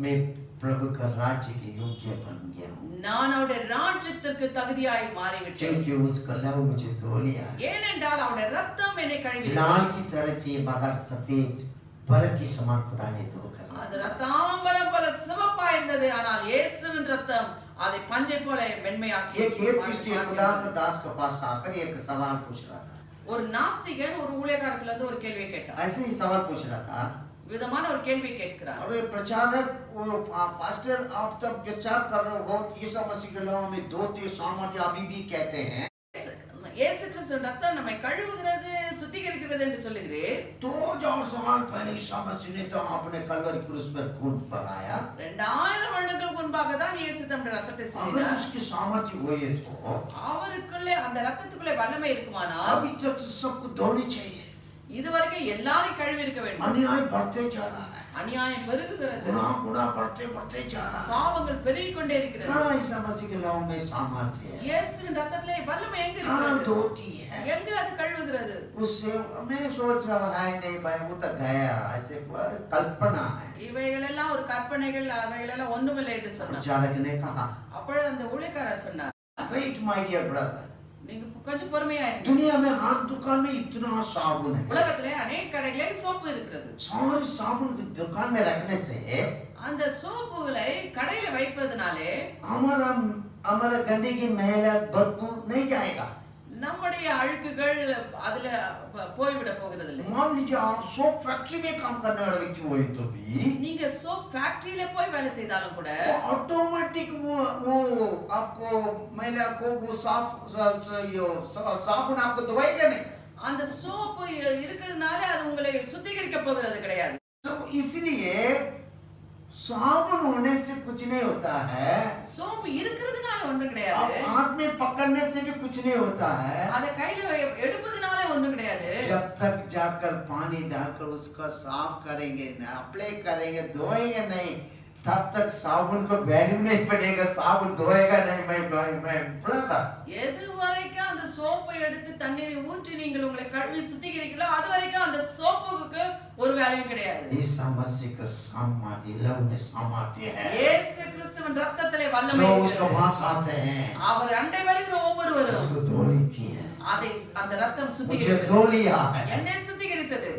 Speaker 4: मैं प्रभु का राज्य के योग्य बन गया हूँ,
Speaker 1: நான் அவருடைய ராஜ்யத்திற்கு தகுதியாய் மாறிவிட்டேன்.
Speaker 4: क्योंकि उसका लहू मुझे धो लिया है।
Speaker 1: ஏனென்றால் அவருடைய ரத்தம் என்னை கழுவினது.
Speaker 4: लाल की तरह थी मगर सफेद बर्फ की समान खुदा ने धो कर
Speaker 1: அது ரத்தாம்பரம் போல சிவப்பா இருந்தது, ஆனால் இயேசுவின் ரத்தம் அதை பஞ்சை போல வெண்மையாக்கி.
Speaker 4: एक क्रिस्टियन खुदा के दास के पास आकर एक सवाल पूछ रहा था।
Speaker 1: ஒரு நாஸ்திகன் ஒரு ஊழியக்காரத்துல இருந்து ஒரு கேள்வி கேட்டான்.
Speaker 4: ऐसे ही सवाल पूछ रहा था,
Speaker 1: விதமான ஒரு கேள்வி கேட்கிறார்.
Speaker 4: अरे प्रचारक वो पास्टर आप तब प्रचार कर रहे हो यीशु मसीह के नाम में दो तीन सामर्थ्य अभी भी कहते हैं,
Speaker 1: இயேசு கிறிஸ்துவின் ரத்தம் நம்மை கழுவுகிறது சுத்திகரிக்கிறது என்று சொல்லுகிறேன்.
Speaker 4: तो जो सवाल पहले यीशु मसीह ने तो अपने कलवरी क्रूस पर खून बहाया,
Speaker 1: 2000 வருடங்களுக்கு முன்பாக தான் இயேசு தம்முடைய ரத்தத்தை
Speaker 4: अगर
Speaker 1: சிந்தினார்.
Speaker 4: उसकी सामर्थ्य हुई तो
Speaker 1: அவருக்குள்ளே அந்த ரத்தத்துக்குள்ளே வல்லமை இருக்குமானால்
Speaker 4: अभी तक तो सबको धोनी चाहिए।
Speaker 1: இதுவரைக்கும் எல்லாரையும் கழுவி இருக்க வேண்டும்.
Speaker 4: अन्याय बढ़ते जा रहा है,
Speaker 1: அநியாயம் பெருகுகிறது,
Speaker 4: गुनाह बढ़ते जा रहा है।
Speaker 1: பாவங்கள் பெருகிக் கொண்டே இருக்கிறது.
Speaker 4: कहाँ ईसा मसीह के नाम में सामर्थ्य है,
Speaker 1: இயேசுவின் ரத்தத்திலே வல்லமை எங்க
Speaker 4: कहाँ
Speaker 1: இருக்கிறது?
Speaker 4: धोती है।
Speaker 1: எங்க அது கழுவுகிறது?
Speaker 4: उससे मैं सोच रहा है नहीं भाई वो तो गया, ऐसे कल्पना है।
Speaker 1: இவைகள் எல்லாம் ஒரு கற்பனைகள், அவைகள் எல்லாம் ஒண்ணுமில்லை என்று சொன்னார்.
Speaker 4: चालक ने कहा,
Speaker 1: அப்பொழுது அந்த ஊழியக்காரர் சொன்னார்,
Speaker 4: वेट माय डियर ब्रदर,
Speaker 1: நீங்க கொஞ்சம் பொறுமையா இருங்க.
Speaker 4: दुनिया में हर दुकान में इतना साबुन है,
Speaker 1: உலகத்திலே अनेक கடைகளில் சோப்பு இருக்கிறது.
Speaker 4: सारे साबुन की दुकान में रखने से
Speaker 1: அந்த சோப்புகளை கடையில வைப்பதனாலே
Speaker 4: हमारा गंदगी मैला बदबू नहीं जाएगा।
Speaker 1: நம்முடைய அழுக்குகள் அதுல போய்விட போகிறது இல்லை.
Speaker 4: मान लीजिए आप सोप फैक्ट्री में काम करने वाला व्यक्ति हुए तो भी
Speaker 1: நீங்க சோப் ஃபேக்டரியில போய் வேலை செய்தாலும் கூட
Speaker 4: ऑटोमेटिक वो आपको मैले को वो साबुन आपको धोएगा नहीं.
Speaker 1: அந்த சோப்பு இருக்கிறதுனால அது உங்களை சுத்திகரிக்க போகிறது கிடையாது.
Speaker 4: तो इसलिए साबुन होने से कुछ नहीं होता है.
Speaker 1: சோப்பு இருக்கிறதுனால ஒண்ணும் கிடையாது.
Speaker 4: हाथ में पकड़ने से भी कुछ नहीं होता है.
Speaker 1: அத கையில எடுப்பதனால ஒண்ணும் கிடையாது.
Speaker 4: जब तक जाकर पानी डालकर उसका साफ करेंगे ना, अप्लाई करेंगे, धोएंगे नहीं, तब तक साबुन को वैल्यू नहीं पड़ेगा. साबुन धोएगा नहीं. मैं पढ़ा था.
Speaker 1: எது வரைக்கும் அந்த சோப்பை எடுத்து தண்ணீரை ஊற்றி நீங்கள் உங்களை கழுவி சுத்திகரிக்கிறீங்களோ அது வரைக்கும் அந்த சோப்புக்கு ஒரு வேலையும் கிடையாது.
Speaker 4: ईसा मसीह का सामर्थ्य लहू में सामर्थ्य है.
Speaker 1: இயேசு கிறிஸ்துவின் ரத்தத்திலே வல்லமை
Speaker 4: जो
Speaker 1: இருக்கிறது.
Speaker 4: उसके पास आते हैं
Speaker 1: அவர் அண்டை வருகிற ஒவ்வொருவரும்
Speaker 4: उसको धो लेती है.
Speaker 1: அதை அந்த ரத்தம்
Speaker 4: मुझे
Speaker 1: சுத்திகரித்தது.
Speaker 4: धो लिया है.
Speaker 1: என்னை சுத்திகரித்தது.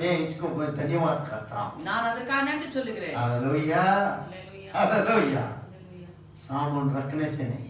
Speaker 4: मैं इसको धन्यवाद करता हूँ.
Speaker 1: நான் அதற்காக நன்றி சொல்லுகிறேன்.
Speaker 4: Hallelujah
Speaker 5: hallelujah.
Speaker 4: हालेलुया.
Speaker 5: हालेलुया।
Speaker 4: साबुन रखने से नहीं है.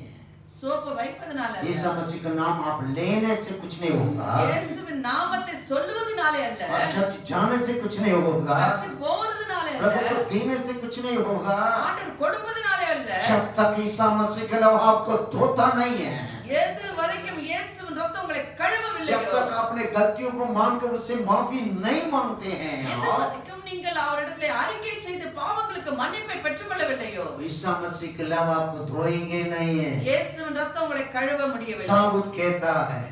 Speaker 1: சோப்பு வைப்பதனால அல்ல.
Speaker 4: ईसा मसीह का नाम आप लेने से कुछ नहीं होगा.
Speaker 1: இயேசுவின் நாமத்தை சொல்லுவதனாலே அல்ல.
Speaker 4: और चर्च जाने से कुछ नहीं होगा.
Speaker 1: சர்ச்சுக்கு போறதுனாலே
Speaker 4: प्रभु
Speaker 1: அல்ல.
Speaker 4: को देने से कुछ नहीं होगा.
Speaker 1: ஆண்டவர் கொடுப்பதனாலே அல்ல.
Speaker 4: जब तक ईसा मसीह का लहू आपको धोता नहीं है,
Speaker 1: எது வரைக்கும் இயேசுவின் ரத்தம் உங்களை கழுவவில்லையோ,
Speaker 4: जब तक अपने गलतियों को मानकर उससे माफी नहीं मांगते हैं,
Speaker 1: எது வரைக்கும் நீங்கள் அவரிடத்திலே அறிக்கை செய்து பாவங்களுக்கு மன்னிப்பை பெற்றுக்கொள்ளவில்லையோ,
Speaker 4: ईसा मसीह का लहू आपको धोएंगे नहीं है.
Speaker 1: இயேசுவின் ரத்தம் உங்களை கழுவ முடியவில்லை.
Speaker 4: दाऊद कहता है,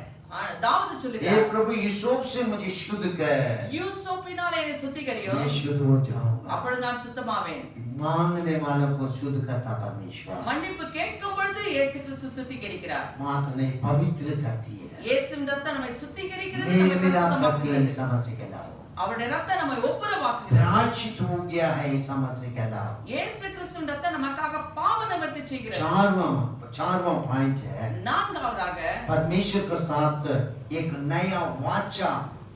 Speaker 1: தாவீது
Speaker 4: हे
Speaker 1: சொல்லுகிறார்,
Speaker 4: प्रभु यूसुफ से मुझे शुद्ध कर,
Speaker 1: யூசோப்பினாலே என்னை சுத்திகரியோ,
Speaker 4: मैं शुद्ध हो जाऊंगा.
Speaker 1: அப்பொழுது நான் சுத்தமாவேன்.
Speaker 4: मांगने वालों को शुद्ध करता परमेश्वर.
Speaker 1: மன்னிப்பு கேட்கும் பொழுது இயேசு கிறிஸ்து சுத்திகரிக்கிறார்.
Speaker 4: मात्र नहीं पवित्र करती है.
Speaker 1: இயேசுவின் ரத்தம் நம்மை சுத்திகரிக்கிறது,
Speaker 4: मेरे
Speaker 1: நம்மை
Speaker 4: मिलाप करके
Speaker 1: சுத்தமாக்குகிறது.
Speaker 4: ईसा मसीह के लहू
Speaker 1: அவருடைய ரத்தம் நம்மை ஒப்புரவாக்குகிறது.
Speaker 4: प्रायश्चित हो गया है. ईसा मसीह के लहू
Speaker 1: இயேசு கிறிஸ்துவின் ரத்தம் நமக்காக பாவ நிவர்த்தி செய்கிறது.
Speaker 4: चारवां पॉइंट है,
Speaker 1: நான்காவதாக
Speaker 4: परमेश्वर के साथ एक नया वाचा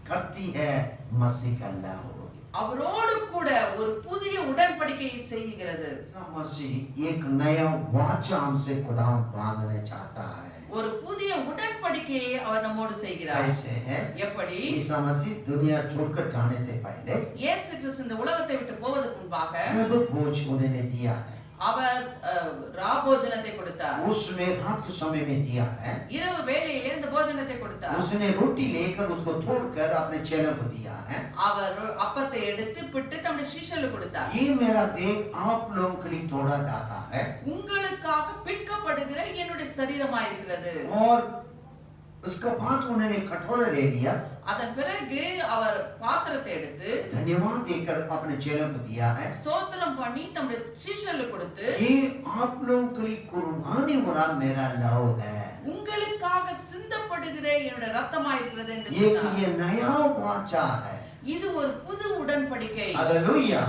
Speaker 4: करती है मसीह का लहू.
Speaker 1: அவரோடு கூட ஒரு புதிய உடன்படிக்கையை செய்கிறது.
Speaker 4: ईसा मसीह एक नया वाचा हमसे खुदा बांधने चाहता है.
Speaker 1: ஒரு புதிய உடன்படிக்கையை அவர் நம்மோடு செய்கிறார்.
Speaker 4: कैसे है?
Speaker 1: எப்படி?
Speaker 4: ईसा मसीह दुनिया छोड़कर जाने से पहले
Speaker 1: இயேசு கிறிஸ்து இந்த உலகத்தை விட்டு போவதற்கு முன்பாக
Speaker 4: प्रभु भोज उन्होंने दिया है.
Speaker 1: அவர் ராபோஜனத்தை கொடுத்தார்.
Speaker 4: उसमें रात के समय में दिया है.
Speaker 1: இரவு வேளையிலே இந்த போஜனத்தை கொடுத்தார்.
Speaker 4: उसने रोटी लेकर उसको तोड़कर अपने चेलों को दिया है.
Speaker 1: அவர் அப்பத்தை எடுத்து பிட்டு தம்முடைய சீஷர்களுக்கு கொடுத்தார்.
Speaker 4: ये मेरा देह आप लोगों के लिए तोड़ा जाता है.
Speaker 1: உங்களுக்காக பிற்கப்படுகிற என்னுடைய சரீரமாய் இருக்கிறது.
Speaker 4: और उसका बाद उन्होंने कटोरा ले लिया,
Speaker 1: அதன் பிறகு அவர் பாத்திரத்தை எடுத்து
Speaker 4: धन्यवाद देकर अपने चेलों को दिया है.
Speaker 1: ஸ்தோத்திரம் பண்ணி தம்முடைய சீஷர்களுக்கு கொடுத்து,
Speaker 4: ये आप लोगों के लिए कुर्बानी वाला मेरा लहू है.
Speaker 1: உங்களுக்காக சிந்தப்படுகிற என்னுடைய ரத்தமாய் இருக்கிறது என்று
Speaker 4: ये
Speaker 1: சொன்னார்.
Speaker 4: ये नया वाचा है.
Speaker 1: இது ஒரு புது உடன்படிக்கை.
Speaker 4: हालेलुया.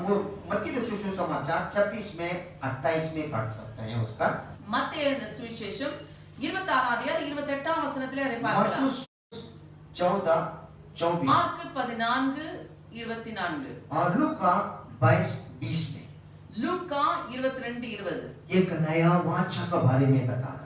Speaker 4: वो मत्ती रचित सुसमाचार 26 में 28 में पढ़ सकते हैं उसका.
Speaker 1: மத்தேயு சுவிசேஷம் 26 அதிகாரம் 28 வசனத்திலே அதை பார்க்கலாம்.
Speaker 4: मरकुस 14:24
Speaker 1: மார்க்கு 14:24
Speaker 4: और लूका 22:20 में
Speaker 1: லூக்கா 22:20
Speaker 4: एक नया वाचा के बारे में बता रहा.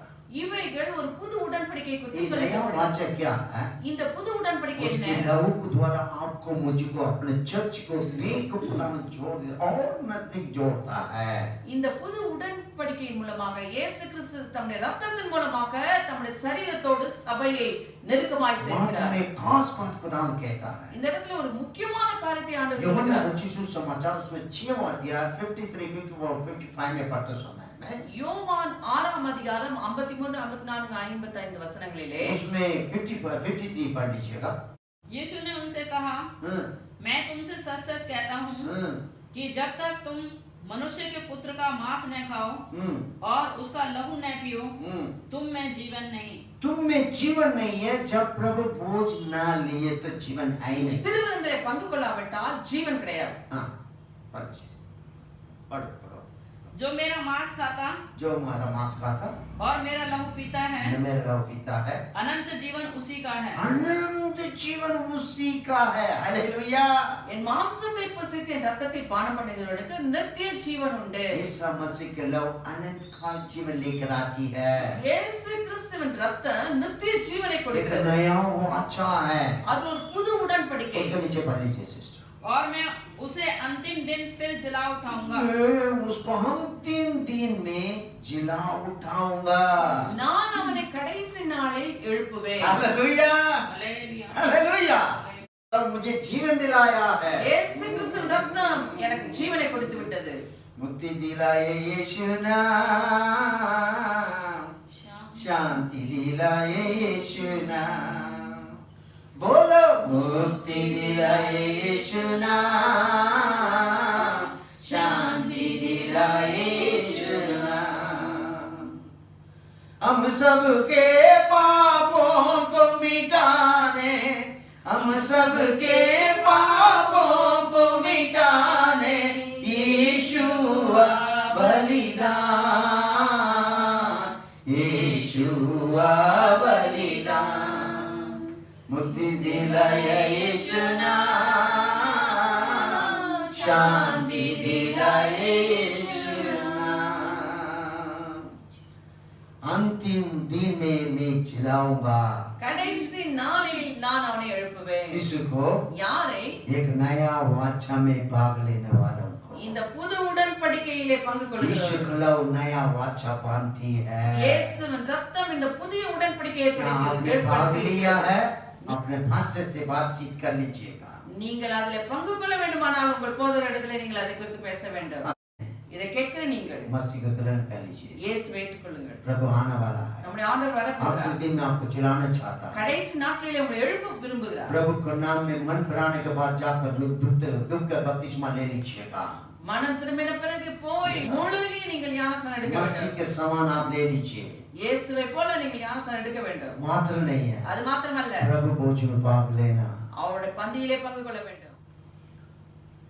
Speaker 1: இவைகள் ஒரு புது உடன்படிக்கை குறித்து
Speaker 4: ये नया
Speaker 1: சொல்லப்படுகிறது.
Speaker 4: वाचा क्या है?
Speaker 1: இந்த புது உடன்படிக்கை
Speaker 4: उसके
Speaker 1: என்ன?
Speaker 4: लहू के द्वारा आपको मुझको अपने चर्च को देह को खुदा में जोड़ दे और नजदीक जोड़ता है.
Speaker 1: இந்த புது உடன்படிக்கையின் மூலமாக இயேசு கிறிஸ்து தம்முடைய ரத்தத்தின் மூலமாக தம்முடைய சரீரத்தோடு சபையை நெருக்கமாய்
Speaker 4: वहाँ
Speaker 1: சேர்க்கிறார்.
Speaker 4: में खास बात खुदा कहता है.
Speaker 1: இந்த இடத்துல ஒரு முக்கியமான காரியத்தை ஆண்டவர்
Speaker 4: यूहन्ना
Speaker 1: சொல்கிறார்.
Speaker 4: रचित सुसमाचार उसमें 6वां अध्याय 53, 54 और 55 में पढ़ते समय में
Speaker 1: யோவான் 6ஆம் அதிகாரம் 53, 54, 55 வசனங்களிலே
Speaker 4: उसमें 53 पढ़ लीजिएगा.
Speaker 5: यीशु ने उनसे कहा, मैं तुमसे सच सच कहता हूँ कि जब तक तुम मनुष्य के पुत्र का मांस न खाओ और उसका लहू न पियो, तुम में जीवन नहीं.
Speaker 4: तुम में जीवन नहीं है. जब प्रभु भोज ना लिए तो जीवन है ही नहीं.
Speaker 1: திருவிருந்திலே பங்கு கொள்ளாவிட்டால் ஜீவன் கிடையாது.
Speaker 4: हाँ, पढ़ लीजिए. पढ़ो पढ़ो.
Speaker 5: जो मेरा मांस खाता
Speaker 4: जो हमारा मांस खाता
Speaker 5: और मेरा लहू पीता है
Speaker 4: मेरा लहू पीता है,
Speaker 5: अनंत जीवन उसी का है।
Speaker 4: अनंत जीवन उसी का है। हालेलुया।
Speaker 1: என் மாம்சத்தை புசித்து என் ரத்தத்தை பானம் பண்ணுகிறவர்களுக்கு நித்திய ஜீவன் உண்டு.
Speaker 4: ईसा मसीह के लहू अनंत काल जीवन लेकर आती है।
Speaker 1: இயேசு கிறிஸ்துவின் ரத்தம் நித்திய ஜீவனை
Speaker 4: एक
Speaker 1: கொடுக்கிறது.
Speaker 4: नया वाचा है।
Speaker 1: அது ஒரு புது உடன்படிக்கை.
Speaker 4: उसके नीचे पढ़ लीजिए सिस्टर।
Speaker 5: और मैं उसे अंतिम दिन फिर जला उठाऊंगा।
Speaker 4: उसको हम 3 दिन में जिला उठाऊंगा।
Speaker 1: நான் அவனை கடைசி நாளில் எழுப்புவேன்.
Speaker 4: हालेलुया।
Speaker 5: हालेलुया।
Speaker 4: हालेलुया। और मुझे जीवन दिलाया है।
Speaker 1: இயேசு கிறிஸ்துவின் ரத்தம் எனக்கு ஜீவனை கொடுத்து விட்டது.
Speaker 4: मुक्ति दिलाए यीशु नाम, शांति दिलाए यीशु नाम। बोलो मुक्ति दिलाए यीशु नाम, शांति दिलाए यीशु नाम। हम सबके पापों को मिटाने, हम सबके पापों को मिटाने यीशु बलिदान, यीशु बलिदान। मुक्ति दिलाए यीशु नाम, शांति दिलाए यीशु नाम। अंतिम दिन में मैं जिलाऊंगा।
Speaker 1: கடைசி நாளில் நான் அவனை எழுப்புவேன்.
Speaker 4: किसको?
Speaker 1: யாரை?
Speaker 4: एक नया वाचा में भाग लेने वालों को।
Speaker 1: இந்த புது உடன்படிக்கையிலே பங்கு
Speaker 4: यीशु
Speaker 1: கொள்கிறவர்கள்.
Speaker 4: का लहू नया वाचा बांधती है।
Speaker 1: இயேசுவின் ரத்தம் இந்த புதிய உடன்படிக்கையை
Speaker 4: आपने भाग लिया है, अपने पास्टर से बातचीत कर लीजिएगा।
Speaker 1: நீங்கள் அதிலே பங்கு கொள்ள வேண்டுமானால் உங்கள் போதகரிடத்திலே நீங்கள் அதை குறித்து பேச வேண்டும். இதை கேட்கிற நீங்கள்
Speaker 4: मसीह को ग्रहण कर लीजिए।
Speaker 1: இயேசுவை ஏற்றுக்கொள்ளுங்கள்.
Speaker 4: प्रभु आने वाला है।
Speaker 1: நம்முடைய ஆண்டவர்
Speaker 4: आपके
Speaker 1: வரப்போகிறார்.
Speaker 4: दिन में आपको जिलाना चाहता है।
Speaker 1: கடைசி நாட்களிலே உங்களை எழுப்ப விரும்புகிறார்.
Speaker 4: प्रभु के नाम में मन बनाने के बाद जाकर डूब कर बपतिस्मा ले लीजिएगा।
Speaker 1: மனம் திரும்பின பிறகு போய் முழுகி நீங்கள் ஞானஸ்நானம் எடுக்க
Speaker 4: मसीह
Speaker 1: வேண்டும்.
Speaker 4: के समान आप ले लीजिए।
Speaker 1: இயேசுவை போல நீங்கள் ஞானஸ்நானம் எடுக்க வேண்டும்.
Speaker 4: मात्र नहीं है,
Speaker 1: அது மாத்திரமல்ல,
Speaker 4: प्रभु भोज में भाग लेना।
Speaker 1: அவருடைய பந்தியிலே பங்கு கொள்ள வேண்டும்.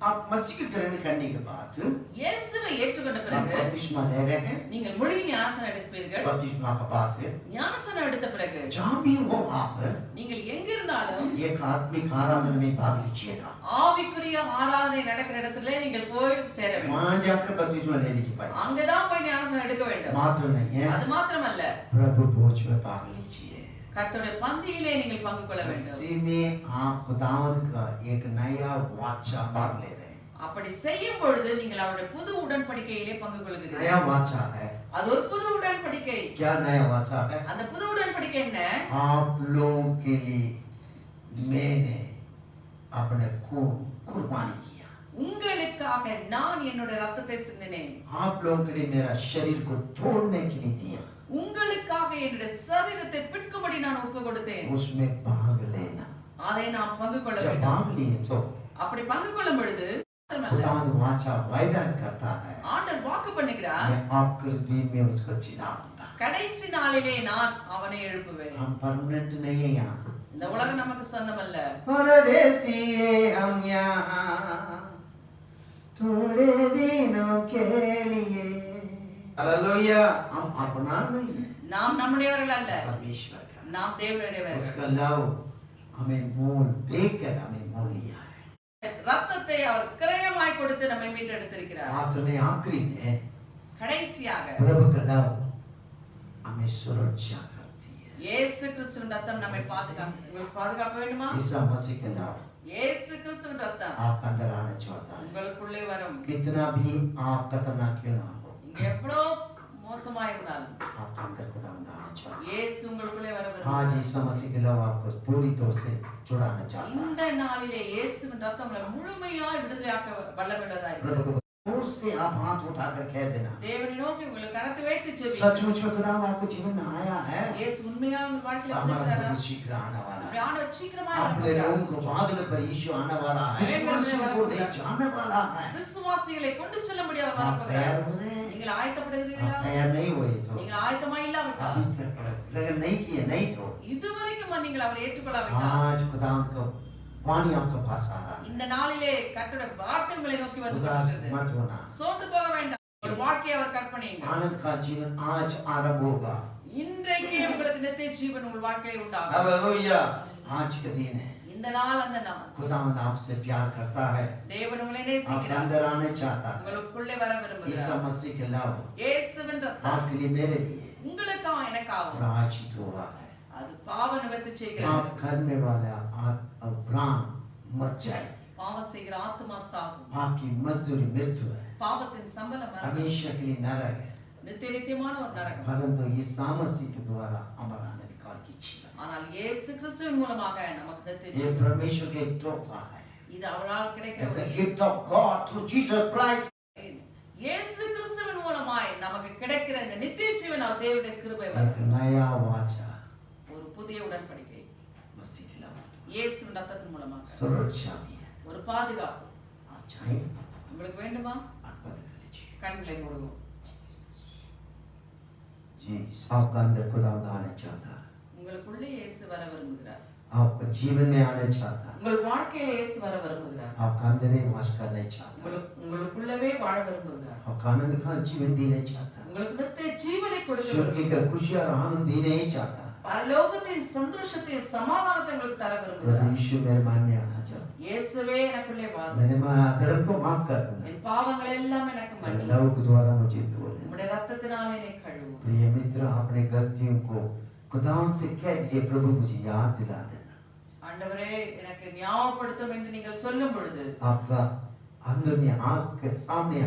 Speaker 4: आप मसीह को ग्रहण करने के बाद
Speaker 1: இயேசுவை ஏற்றுக்கொண்ட
Speaker 4: आप
Speaker 1: பிறகு
Speaker 4: बपतिस्मा ले रहे हैं।
Speaker 1: நீங்கள் முழுகி ஞானஸ்நானம் எடுப்பீர்கள்.
Speaker 4: बपतिस्मा का बात है,
Speaker 1: ஞானஸ்நானம் எடுத்த பிறகு
Speaker 4: जहाँ भी हो आप
Speaker 1: நீங்கள் எங்கிருந்தாலும்
Speaker 4: एक आत्मिक आराधना में भाग लीजिएगा।
Speaker 1: ஆவிக்குரிய ஆராதனை நடக்கிற இடத்துல நீங்கள் போய் சேர வேண்டும்.
Speaker 4: वहाँ जाकर बपतिस्मा ले लीजिए भाई।
Speaker 1: அங்கதான் போய் ஞானஸ்நானம் எடுக்க வேண்டும்.
Speaker 4: मात्र नहीं है,
Speaker 1: அது மாத்திரமல்ல,
Speaker 4: प्रभु भोज में भाग लीजिए।
Speaker 1: கர்த்தருடைய பந்தியிலே நீங்கள் பங்கு கொள்ள வேண்டும்.
Speaker 4: इसी में आप खुदावंद का एक नया वाचा भाग ले रहे हैं।
Speaker 1: அப்படி செய்யும் பொழுது நீங்கள் அவருடைய புது உடன்படிக்கையிலே பங்கு
Speaker 4: नया
Speaker 1: கொள்கிறீர்கள்.
Speaker 4: वाचा है।
Speaker 1: அது ஒரு புது உடன்படிக்கை.
Speaker 4: क्या नया वाचा है?
Speaker 1: அந்த புது உடன்படிக்கை என்ன?
Speaker 4: आप लोगों के लिए मैंने अपने खून कुर्बानी किया।
Speaker 1: உங்களுக்காக நான் என்னுடைய ரத்தத்தை சிந்தினேன்.
Speaker 4: आप लोगों के लिए मेरा शरीर को तोड़ने के लिए दिया।
Speaker 1: உங்களுக்காக என்னுடைய சரீரத்தை பிற்கும்படி நான் ஒப்பு கொடுத்தேன்.
Speaker 4: उसमें भाग लेना।
Speaker 1: அதை நாம் பங்கு கொள்ள
Speaker 4: जब
Speaker 1: வேண்டும்.
Speaker 4: भाग लिए तो
Speaker 1: அப்படி பங்கு கொள்ளும் பொழுது
Speaker 4: खुदावंद वाचा वायदा करता है,
Speaker 1: ஆண்டவர் வாக்கு பண்ணுகிறார்,
Speaker 4: मैं आखिरी दिन में उसको जिलाऊंगा।
Speaker 1: கடைசி நாளிலே நான் அவனை எழுப்புவேன்.
Speaker 4: हम परमानेंट नहीं है यहाँ,
Speaker 1: இந்த உலகம் நமக்கு சொந்தமல்ல.
Speaker 4: परदेसी है हम यहाँ थोड़े दिनों के लिए। हालेलुया। हम अपना नहीं है,
Speaker 1: நாம் நம்முடையவர்கள் அல்ல,
Speaker 4: परमेश्वर का।
Speaker 1: நாம் தேவனுடையவர்கள்.
Speaker 4: उसका लव हमें मोल देकर हमें मोल लिया है।
Speaker 1: ரத்தத்தை அவர் கிரயமாய் கொடுத்து நம்மை மீட்டெடுத்திருக்கிறார்.
Speaker 4: मात्र ने आखिरी में
Speaker 1: கடைசியாக
Speaker 4: प्रभु का लव हमें सुरक्षा करती है।
Speaker 1: இயேசு கிறிஸ்துவின் ரத்தம் நம்மை பாதுகாக்க வேண்டுமா?
Speaker 4: ईसा मसीह का लव
Speaker 1: இயேசு கிறிஸ்துவின் ரத்தம்
Speaker 4: आपके अंदर आना चाहता है।
Speaker 1: உங்களுக்குள்ளே वரும்.
Speaker 4: कितना भी आप खतरनाक क्यों ना हो,
Speaker 1: இங்க எவ்வளோ மோசமா இருந்தாலும்
Speaker 4: आपके अंदर खुदावंद आना चाहता है।
Speaker 1: இயேசு உங்களுக்குள்ளே வர
Speaker 4: आज
Speaker 1: விரும்புகிறார்.
Speaker 4: ईसा मसीह के लव आपको पूरी तौर से छुड़ाना चाहता है।
Speaker 1: இந்த நாளிலே இயேசுவின் ரத்தம் உங்களை முழுமையாய் விடுதலையாக்க வல்லமையுள்ளதாய்
Speaker 4: प्रभु को जोर से आप हाथ उठाकर कह देना,
Speaker 1: தேவனை நோக்கி உங்களை கரத்தை வைத்து ஜெபிங்க.
Speaker 4: सचमुच में खुदावंद आपके जीवन में आया है।
Speaker 1: இயேசு உண்மையா உங்க வாழ்க்கையில
Speaker 4: हमारा
Speaker 1: வந்திருக்கிறாரா?
Speaker 4: प्रभु शीघ्र आने वाला
Speaker 1: நம்முடைய
Speaker 4: है।
Speaker 1: ஆண்டவர் சீக்கிரமா
Speaker 4: अपने
Speaker 1: வரப்போகிறார்.
Speaker 4: लोगों को बादल पर यीशु आने वाला है। विश्वासियों को ले जाने वाला है।
Speaker 1: விசுவாசிகளை கொண்டு செல்லும்படி அவர்
Speaker 4: आप तैयार
Speaker 1: வரப்போகிறார்.
Speaker 4: हो रहे हैं?
Speaker 1: நீங்கள் ஆயத்தப்படுகிறீர்களா?
Speaker 4: आप तैयार नहीं हुए तो
Speaker 1: நீங்கள் ஆயத்தமா இல்லாவிட்டால்
Speaker 4: अभी तक ग्रहण नहीं किए नहीं तो
Speaker 1: இதுவரைக்கும் நீங்கள் அவரை ஏற்றுக்கொள்ளாவிட்டால்
Speaker 4: आज खुदावंद का वाणी आपके पास आ रहा है।
Speaker 1: இந்த நாளிலே கர்த்தருடைய வார்த்தை உங்களை நோக்கி வந்து
Speaker 4: उदास
Speaker 1: கொண்டிருக்கிறது.
Speaker 4: मत होना।
Speaker 1: சோர்ந்து போக வேண்டாம். ஒரு வாழ்க்கையை அவர் கற்பனைங்க
Speaker 4: आनंद का जीवन आज आरंभ होगा
Speaker 1: இன்றைக்கே உங்களுக்கு நித்திய ஜீவன் உங்கள் வாழ்க்கையில் உண்டாகும்
Speaker 4: हालेलुया आज का दिन है
Speaker 1: இந்த நாள் அந்த நாள்
Speaker 4: खुदावंद आपसे प्यार करता है
Speaker 1: தேவன் உங்களை
Speaker 4: आप
Speaker 1: நேசிக்கிறார்
Speaker 4: अंदर आने चाहता है
Speaker 1: உங்களுக்குள்ளே வர
Speaker 4: ईसा
Speaker 1: விரும்புகிறார்
Speaker 4: मसीह के लव
Speaker 1: இயேசுவின் ரத்தம்
Speaker 4: आपके लिए मेरे लिए
Speaker 1: உங்களுக்காக எனக்காக
Speaker 4: प्रायश्चित हुआ है
Speaker 1: அது பாவ நிவர்த்தி
Speaker 4: पाप
Speaker 1: செய்கிறது
Speaker 4: करने वाला प्राण मर जाए
Speaker 1: பாவம் செய்கிற ஆத்மா சாகும்
Speaker 4: पाप की मजदूरी मृत्यु है
Speaker 1: பாவத்தின் சம்பளம் மரணம்.
Speaker 4: हमेशा के लिए नरक है
Speaker 1: நித்திய நித்தியமான ஒரு நரகம்
Speaker 4: परंतु ईसा मसीह के द्वारा हमारा अधिकार की जीवन
Speaker 1: ஆனால் இயேசு கிறிஸ்துவின் மூலமாக நமக்கு நித்திய
Speaker 4: ये
Speaker 1: ஜீவன்.
Speaker 4: परमेश्वर के तोहफा है
Speaker 1: இது அவரால் கிடைக்கிற
Speaker 4: It's a
Speaker 1: ஒரு
Speaker 4: gift of God through Jesus Christ
Speaker 1: இயேசு கிறிஸ்துவின் மூலமாய் நமக்கு கிடைக்கிற இந்த நித்திய ஜீவன் அவர் தேவனுடைய கிருபை
Speaker 4: एक
Speaker 1: வரம்.
Speaker 4: नया वाचा
Speaker 1: ஒரு புதிய உடன்படிக்கை
Speaker 4: मसीह के लव
Speaker 1: இயேசுவின் ரத்தத்தின் மூலமாக
Speaker 4: सुरक्षा भी है
Speaker 1: ஒரு பாதுகாப்பு
Speaker 4: आप चाहें
Speaker 1: உங்களுக்கு வேண்டுமா
Speaker 4: आप बंद कर लीजिए
Speaker 1: கண்களை மூடுவோம்
Speaker 4: जी आपका अंदर खुदा आना चाहता है
Speaker 1: உங்களுக்குள்ளே இயேசு வர விரும்புகிறார்
Speaker 4: आपका जीवन में आना चाहता है
Speaker 1: உங்கள் வாழ்க்கையில இயேசு வர விரும்புகிறார்
Speaker 4: आपका अंदर ही वास करना चाहता है
Speaker 1: உங்களுக்குள்ளவே வாழ விரும்புகிறார்
Speaker 4: आपका आनंद का जीवन देना चाहता है
Speaker 1: உங்களுக்கு நித்திய ஜீவனை கொடுக்க
Speaker 4: स्वर्ग
Speaker 1: விரும்புகிறார்.
Speaker 4: का खुशी और आनंद देना ही चाहता है
Speaker 1: பரலோகத்தின் சந்தோஷத்தையும் சமாதானத்தை உங்களுக்கு தர
Speaker 4: प्रभु
Speaker 1: விரும்புகிறார்
Speaker 4: यीशु मेरे मन में आ जाओ
Speaker 1: இயேசுவே எனக்குள்ளே வாரும்
Speaker 4: मेरे धर्म को माफ कर देना
Speaker 1: என் பாவங்களை எல்லாம் எனக்கு
Speaker 4: मेरे
Speaker 1: மன்னியும்
Speaker 4: लव के द्वारा मुझे धो लेना
Speaker 1: உம்முடைய ரத்தத்தினாலே என்னை கழுவும்
Speaker 4: प्रिय मित्र अपने गलतियों को खुदा से कह दीजिए प्रभु मुझे याद दिला देना
Speaker 1: ஆண்டவரே எனக்கு ஞாபகப்படுத்தும் என்று நீங்கள் சொல்லும் பொழுது
Speaker 4: आपका अंदर में आंख के सामने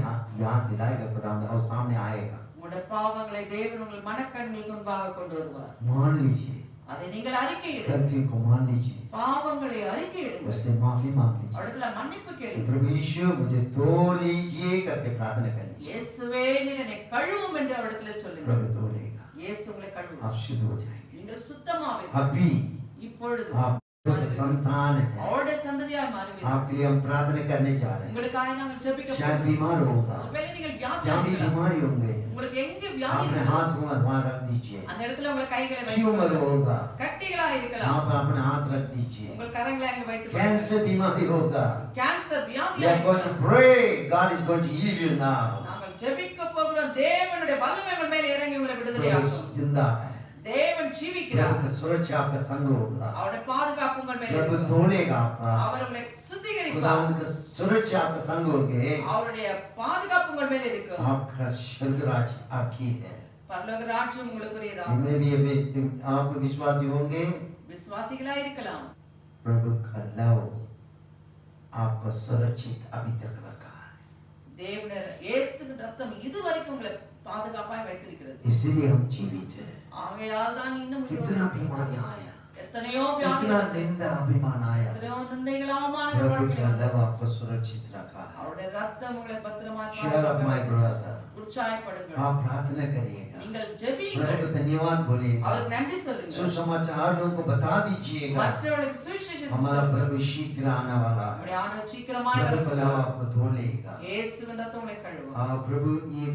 Speaker 4: याद दिलाएगा खुदा और सामने आएगा
Speaker 1: உம்முடைய பாவங்களை தேவன் உங்கள் மனக்கண்ணில் முன்பாக கொண்டு வருவார்
Speaker 4: मान लीजिए
Speaker 1: அதை நீங்கள் அறிக்கையிடுங்கள்
Speaker 4: गलतियों को मान लीजिए
Speaker 1: பாவங்களை அறிக்கையிடுங்கள்
Speaker 4: उससे माफी मांग लीजिए
Speaker 1: அவரிடத்துல மன்னிப்பு
Speaker 4: कि
Speaker 1: கேளுங்கள்
Speaker 4: प्रभु यीशु मुझे धो लीजिए करके प्रार्थना कर लीजिए
Speaker 1: இயேசுவே நீர் என்னை கழுவும் என்று அவரிடத்துல சொல்லுங்கள்
Speaker 4: प्रभु धो लेगा
Speaker 1: இயேசு உங்களை கழுவும்
Speaker 4: आप शुद्ध हो जाएंगे
Speaker 1: நீங்கள் சுத்தமாவீர்கள்
Speaker 4: अभी
Speaker 1: இப்பொழுது
Speaker 4: आप संतान है
Speaker 1: அவருடைய சந்ததியாய் மாறுவீர்கள்
Speaker 4: आपके लिए हम प्रार्थना करने जा रहे हैं
Speaker 1: உங்களுக்காக நாங்கள் ஜெபிக்க
Speaker 4: शायद
Speaker 1: போகிறோம்
Speaker 4: बीमार होगा
Speaker 1: ஒருவேளை நீங்கள்
Speaker 4: जहाँ भी
Speaker 1: வியாதியா இருக்கலாம்
Speaker 4: बीमारी होंगे
Speaker 1: உங்களுக்கு எங்க வியாதி
Speaker 4: अपने
Speaker 1: இருக்கோ,
Speaker 4: हाथ वहाँ रख दीजिए
Speaker 1: அந்த இடத்துல உங்க கைகளை
Speaker 4: ट्यूमर
Speaker 1: வைத்து
Speaker 4: होगा
Speaker 1: கட்டிகளா இருக்கலாம்
Speaker 4: यहाँ पर अपने हाथ रख दीजिए
Speaker 1: உங்கள் கரங்களை அங்க வைத்து
Speaker 4: कैंसर बीमारी होगा
Speaker 1: கேன்சர்
Speaker 4: we
Speaker 1: வியாதியா
Speaker 4: are going to
Speaker 1: இருக்கலாம்
Speaker 4: pray God is going to heal you now
Speaker 1: நாங்கள் ஜெபிக்க போகிறோம் தேவனுடைய வல்லமை உங்கள் மேல் இறங்கி உங்களை
Speaker 4: प्रभु
Speaker 1: விடுதலையாக்கும்
Speaker 4: जिंदा है
Speaker 1: தேவன் ஜீவிக்கிறார்
Speaker 4: प्रभु का सुरक्षा आपका संग होगा
Speaker 1: அவருடைய பாதுகாப்பு உங்கள் மேல்
Speaker 4: प्रभु
Speaker 1: இருக்கும்
Speaker 4: धोलेगा आपका
Speaker 1: அவர் உங்களை சுத்திகரிப்பார்
Speaker 4: खुदावंद का सुरक्षा आपका संग होगे
Speaker 1: அவருடைய பாதுகாப்பு உங்கள் மேல் இருக்கும்
Speaker 4: आपका स्वर्ग राज आपकी है
Speaker 1: பரலோக ராஜ்யம் உங்களுக்குரியதா
Speaker 4: इनमें भी आप विश्वासी होंगे
Speaker 1: விசுவாசிகளா இருக்கலாம்
Speaker 4: प्रभु का लव आपको सुरक्षित अभी तक रखा है
Speaker 1: தேவனுடைய இயேசுவின் ரத்தம் இதுவரைக்கும் உங்களை பாதுகாப்பாய் வைத்திருக்கிறது
Speaker 4: इसीलिए हम जीवित हैं
Speaker 1: ஆகையால் தான் இன்னும்
Speaker 4: कितना बीमारियां आया
Speaker 1: எத்தனையோ
Speaker 4: कितना
Speaker 1: வியாதிகள்
Speaker 4: निंदा अभिमान आया
Speaker 1: எத்தனையோ நிந்தைகள் அவமானங்கள்
Speaker 4: प्रभु का
Speaker 1: வாழ்க்கையில்
Speaker 4: लव आपको सुरक्षित रखा है
Speaker 1: அவருடைய ரத்தம் உங்களை பத்திரமாய்
Speaker 4: Cheer up my brother
Speaker 1: உற்சாகப்படுங்கள்
Speaker 4: आप प्रार्थना करिएगा
Speaker 1: நீங்கள் ஜெபியுங்கள்
Speaker 4: प्रभु को धन्यवाद बोलिएगा
Speaker 1: அவருக்கு நன்றி சொல்லுங்கள்
Speaker 4: सुसमाचार लोगों को बता दीजिएगा
Speaker 1: மற்றவர்களுக்கு சுவிசேஷத்தை
Speaker 4: हमारा
Speaker 1: சொல்லுங்கள்
Speaker 4: प्रभु शीघ्र आने वाला है
Speaker 1: நம்முடைய ஆண்டவர் சீக்கிரமாய்
Speaker 4: प्रभु का लव
Speaker 1: வரப்போகிறார்
Speaker 4: आपको धो लेगा
Speaker 1: இயேசுவின் ரத்தம் உங்களை கழுவும்
Speaker 4: प्रभु ये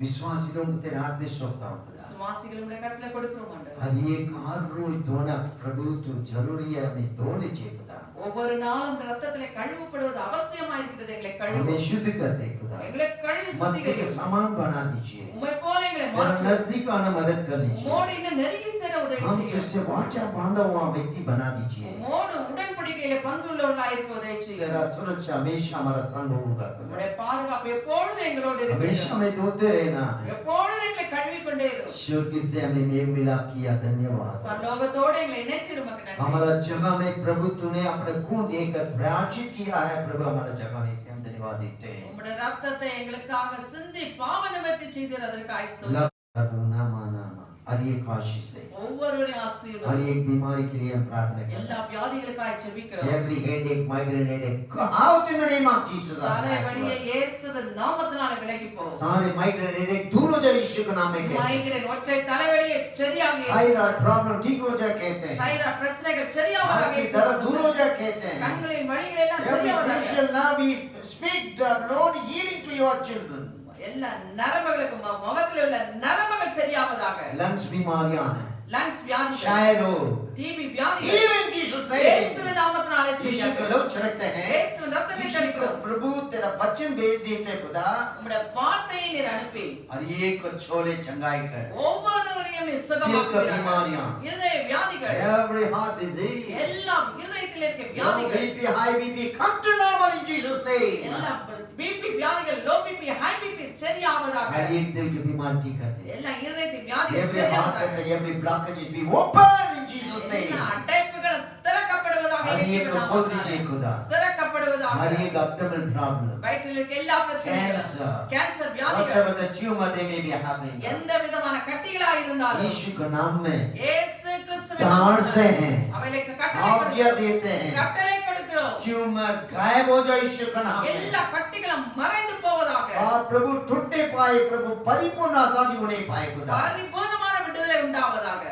Speaker 4: विश्वासी लोग तेरे हाथ में सौंपता हूं खुदा
Speaker 1: விசுவாசிகள் உடைய கரத்துல கொடுக்கிறோம் ஆண்டவர்
Speaker 4: और ये हर रोज धोना प्रभु तो जरूरी है हमें धोने चाहिए खुदा
Speaker 1: ஒவ்வொரு நாளும் இந்த ரத்தத்திலே கழுவப்படுவது அவசியமா இருக்கிறது எங்களை
Speaker 4: हमें
Speaker 1: கழுவும்
Speaker 4: शुद्ध कर दे खुदा
Speaker 1: எங்களை கழுவி
Speaker 4: मसीह के
Speaker 1: சுத்திகரிக்கும்
Speaker 4: समान बना दीजिए
Speaker 1: உம்மை போல எங்களை
Speaker 4: तेरा
Speaker 1: மாற்றும்
Speaker 4: नजदीक आना मदद कर लीजिए
Speaker 1: உம்மோடு இன்னும் நெருங்கி சேர உதவி
Speaker 4: हम
Speaker 1: செய்யும்
Speaker 4: तुझसे वाचा बांधा हुआ व्यक्ति बना दीजिए
Speaker 1: உம்மோடு உடன்படிக்கையில பங்குள்ளவர்களாய் இருக்க உதவி செய்யும்
Speaker 4: तेरा सुरक्षा हमेशा हमारा संग होगा खुदा
Speaker 1: உம்முடைய பாதுகாப்பு எப்பொழுதும் எங்களோடு
Speaker 4: हमेशा
Speaker 1: இருக்கிறது
Speaker 4: हमें धोते रहना है
Speaker 1: எப்பொழுதும் एங்களை கழுவி கொண்டே இருக்கும்
Speaker 4: शिव से हमने मेल मिलाप किया धन्यवाद
Speaker 1: பரலோகத்தோடு எங்களை இணைத்து உமக்கு நன்றி
Speaker 4: हमारा जगह में प्रभु तूने अपने खून देकर प्रायश्चित किया है प्रभु हमारा जगह में इसके हम धन्यवाद देते हैं
Speaker 1: உம்முடைய ரத்தத்தை எங்களுக்காக சிந்தி பாவ நிவர்த்தி செய்தீர் அதற்காக ஸ்தோத்திரம்
Speaker 4: लव नामा नामा हर एक आशीष ले
Speaker 1: ஒவ்வொருவரையும்
Speaker 4: हर
Speaker 1: ஆசீர்வதி
Speaker 4: एक बीमारी के लिए हम प्रार्थना करते
Speaker 1: எல்லா வியாதிகளுக்காக ஜெபிக்கிறோம்
Speaker 4: हैं every headache migraine headache come out in the name of Jesus of
Speaker 1: தலை
Speaker 4: Nazareth.
Speaker 1: வலியை இயேசுவின் நாமத்தினால விலகி போ
Speaker 4: सारे migraine headache दूर हो जाए यीशु के नाम में कहते हैं
Speaker 1: மைக்ரேன் ஒற்றை தலைவலியை சரியாக
Speaker 4: थायराइड प्रॉब्लम ठीक हो जाए कहते हैं
Speaker 1: தைராய்டு பிரச்சனைகள்
Speaker 4: हार्ट
Speaker 1: சரியாவதாக
Speaker 4: की दर्द दूर हो जाए कहते हैं
Speaker 1: கண்களின் வலிகள் எல்லாம்
Speaker 4: every
Speaker 1: சரியாவதாக
Speaker 4: facial nerve we speak the Lord healing to your children
Speaker 1: எல்லா நரம்புகளுக்கு முகத்தில் உள்ள நரம்புகள் சரியாவதாக
Speaker 4: lungs बीमारियां हैं
Speaker 1: லங்ஸ் வியாதி
Speaker 4: शायद हो
Speaker 1: டிபி வியாதி
Speaker 4: heal in Jesus Jesus' name.
Speaker 1: இயேசுவின் நாமத்தினாலே
Speaker 4: यीशु को
Speaker 1: செய்யுங்கள்.
Speaker 4: लोग छिड़कते हैं।
Speaker 1: இயேசுவின் ரத்தத்தை
Speaker 4: यीशु को
Speaker 1: தெளிக்கிறோம்.
Speaker 4: प्रभु तेरा वचन भेज देते खुदा
Speaker 1: உம்முடைய வார்த்தையை நீர் அனுப்பி
Speaker 4: और ये को छोले चंगाई कर
Speaker 1: ஒவ்வொருவரையும் நீர்
Speaker 4: दिल का
Speaker 1: சுகமாக்குவீராக.
Speaker 4: बीमारियां
Speaker 1: இருதய வியாதிகள்,
Speaker 4: every heart disease
Speaker 1: எல்லாம் இருதயத்தில் இருக்க
Speaker 4: low
Speaker 1: வியாதிகள்,
Speaker 4: BP high BP come to normal in Jesus name
Speaker 1: எல்லாம் பிபி வியாதிகள், லோ பிபி, ஹை பிபி சரியாவதாக.
Speaker 4: हर एक दिल की बीमारी ठीक कर दे
Speaker 1: எல்லாம் இருதயத்தின் வியாதிகள்
Speaker 4: every heart
Speaker 1: சரியாவதாக.
Speaker 4: attack every blockage be open in Jesus name
Speaker 1: எல்லா அடைப்புகள் திறக்கப்படுவதாக
Speaker 4: हर एक
Speaker 1: இயேசுவின்
Speaker 4: को बोल
Speaker 1: நாமத்தினாலே.
Speaker 4: दीजिए खुदा
Speaker 1: திறக்கப்படுவதாக.
Speaker 4: हर एक abdominal problem
Speaker 1: வயிற்றில் இருக்க எல்லா பிரச்சனைகளும்,
Speaker 4: Cancer.
Speaker 1: கேன்சர் வியாதிகள்,
Speaker 4: whatever the tumor they may be having
Speaker 1: எந்த விதமான கட்டிகளா இருந்தாலும்
Speaker 4: यीशु के नाम में
Speaker 1: இயேசு கிறிஸ்துவின்
Speaker 4: डांटते
Speaker 1: நாமத்தினாலே
Speaker 4: हैं
Speaker 1: அவைகளுக்கு கட்டளை
Speaker 4: आज्ञा
Speaker 1: கொடுக்கிறோம்.
Speaker 4: देते हैं
Speaker 1: கட்டளை கொடுக்கிறோம்.
Speaker 4: ट्यूमर गायब हो जाए यीशु के नाम में
Speaker 1: எல்லா கட்டிகளும் மறைந்து போவதாக.
Speaker 4: और प्रभु टूटने पाए प्रभु परिपूर्ण आजादी होने पाए खुदा
Speaker 1: பரிபூர்ணமான விடுதலை உண்டாவதாக.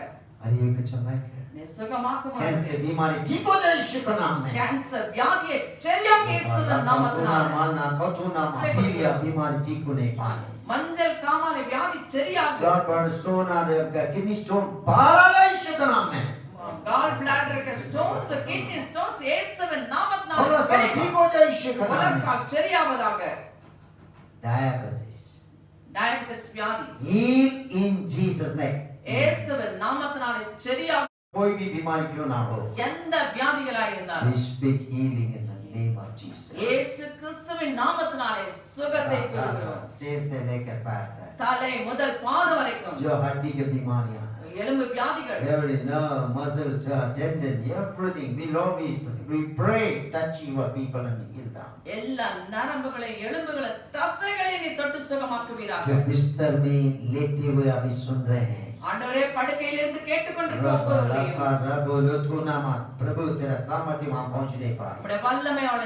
Speaker 4: हर एक चंगाई कर
Speaker 1: நீ சுகமாக்குவாயாக.
Speaker 4: कैंसर बीमारी ठीक हो जाए यीशु के नाम में
Speaker 1: கேன்சர் வியாதியை சரியாக இயேசுவின் நாமத்தினாலே.
Speaker 4: माना कथुना पीलिया बीमारी ठीक होने पाए
Speaker 1: மஞ்சள் காமாலை வியாதி சரியாக.
Speaker 4: ब्लड बर्न स्टोन और किडनी स्टोन बाहर आ यीशु के नाम में
Speaker 1: गाल ब्लैडर के स्टोन्स, किडनी स्टोन्स இயேசுவின் நாமத்தினாலே
Speaker 4: कोलेस्ट्रॉल ठीक हो जाए यीशु के नाम में
Speaker 1: கொலஸ்ட்ரால் சரியாவதாக.
Speaker 4: डायबिटीज
Speaker 1: டயபிட்டிஸ் வியாதி
Speaker 4: heal in Jesus name
Speaker 1: இயேசுவின் நாமத்தினாலே சரியாக.
Speaker 4: कोई भी बीमारी क्यों ना हो
Speaker 1: எந்த வியாதிகளாய் இருந்தாலும்
Speaker 4: we speak healing in the name of Jesus
Speaker 1: இயேசு கிறிஸ்துவின் நாமத்தினாலே சுகத்தை கூறுகிறோம்.
Speaker 4: सिर से लेकर पैर तक
Speaker 1: தலை முதல் பாதம் வரைக்கும்
Speaker 4: जो हड्डी की बीमारियां
Speaker 1: எலும்பு வியாதிகள்,
Speaker 4: every nerve muscle tendon everything we pray touch your people and heal them
Speaker 1: எல்லா நரம்புகளை, எலும்புகளை, தசைகளை நீ தொட்டு சுகமாக்குவீராக.
Speaker 4: जो बिस्तर में लेटे हुए अभी सुन रहे हैं
Speaker 1: ஆண்டவரே படுக்கையிலிருந்து கேட்டுக்கொண்டிருக்கிற ஒவ்வொருவரையும்
Speaker 4: प्रभु तेरा सामर्थ्य वहां पहुंचने पाए
Speaker 1: உம்முடைய வல்லமை அவள்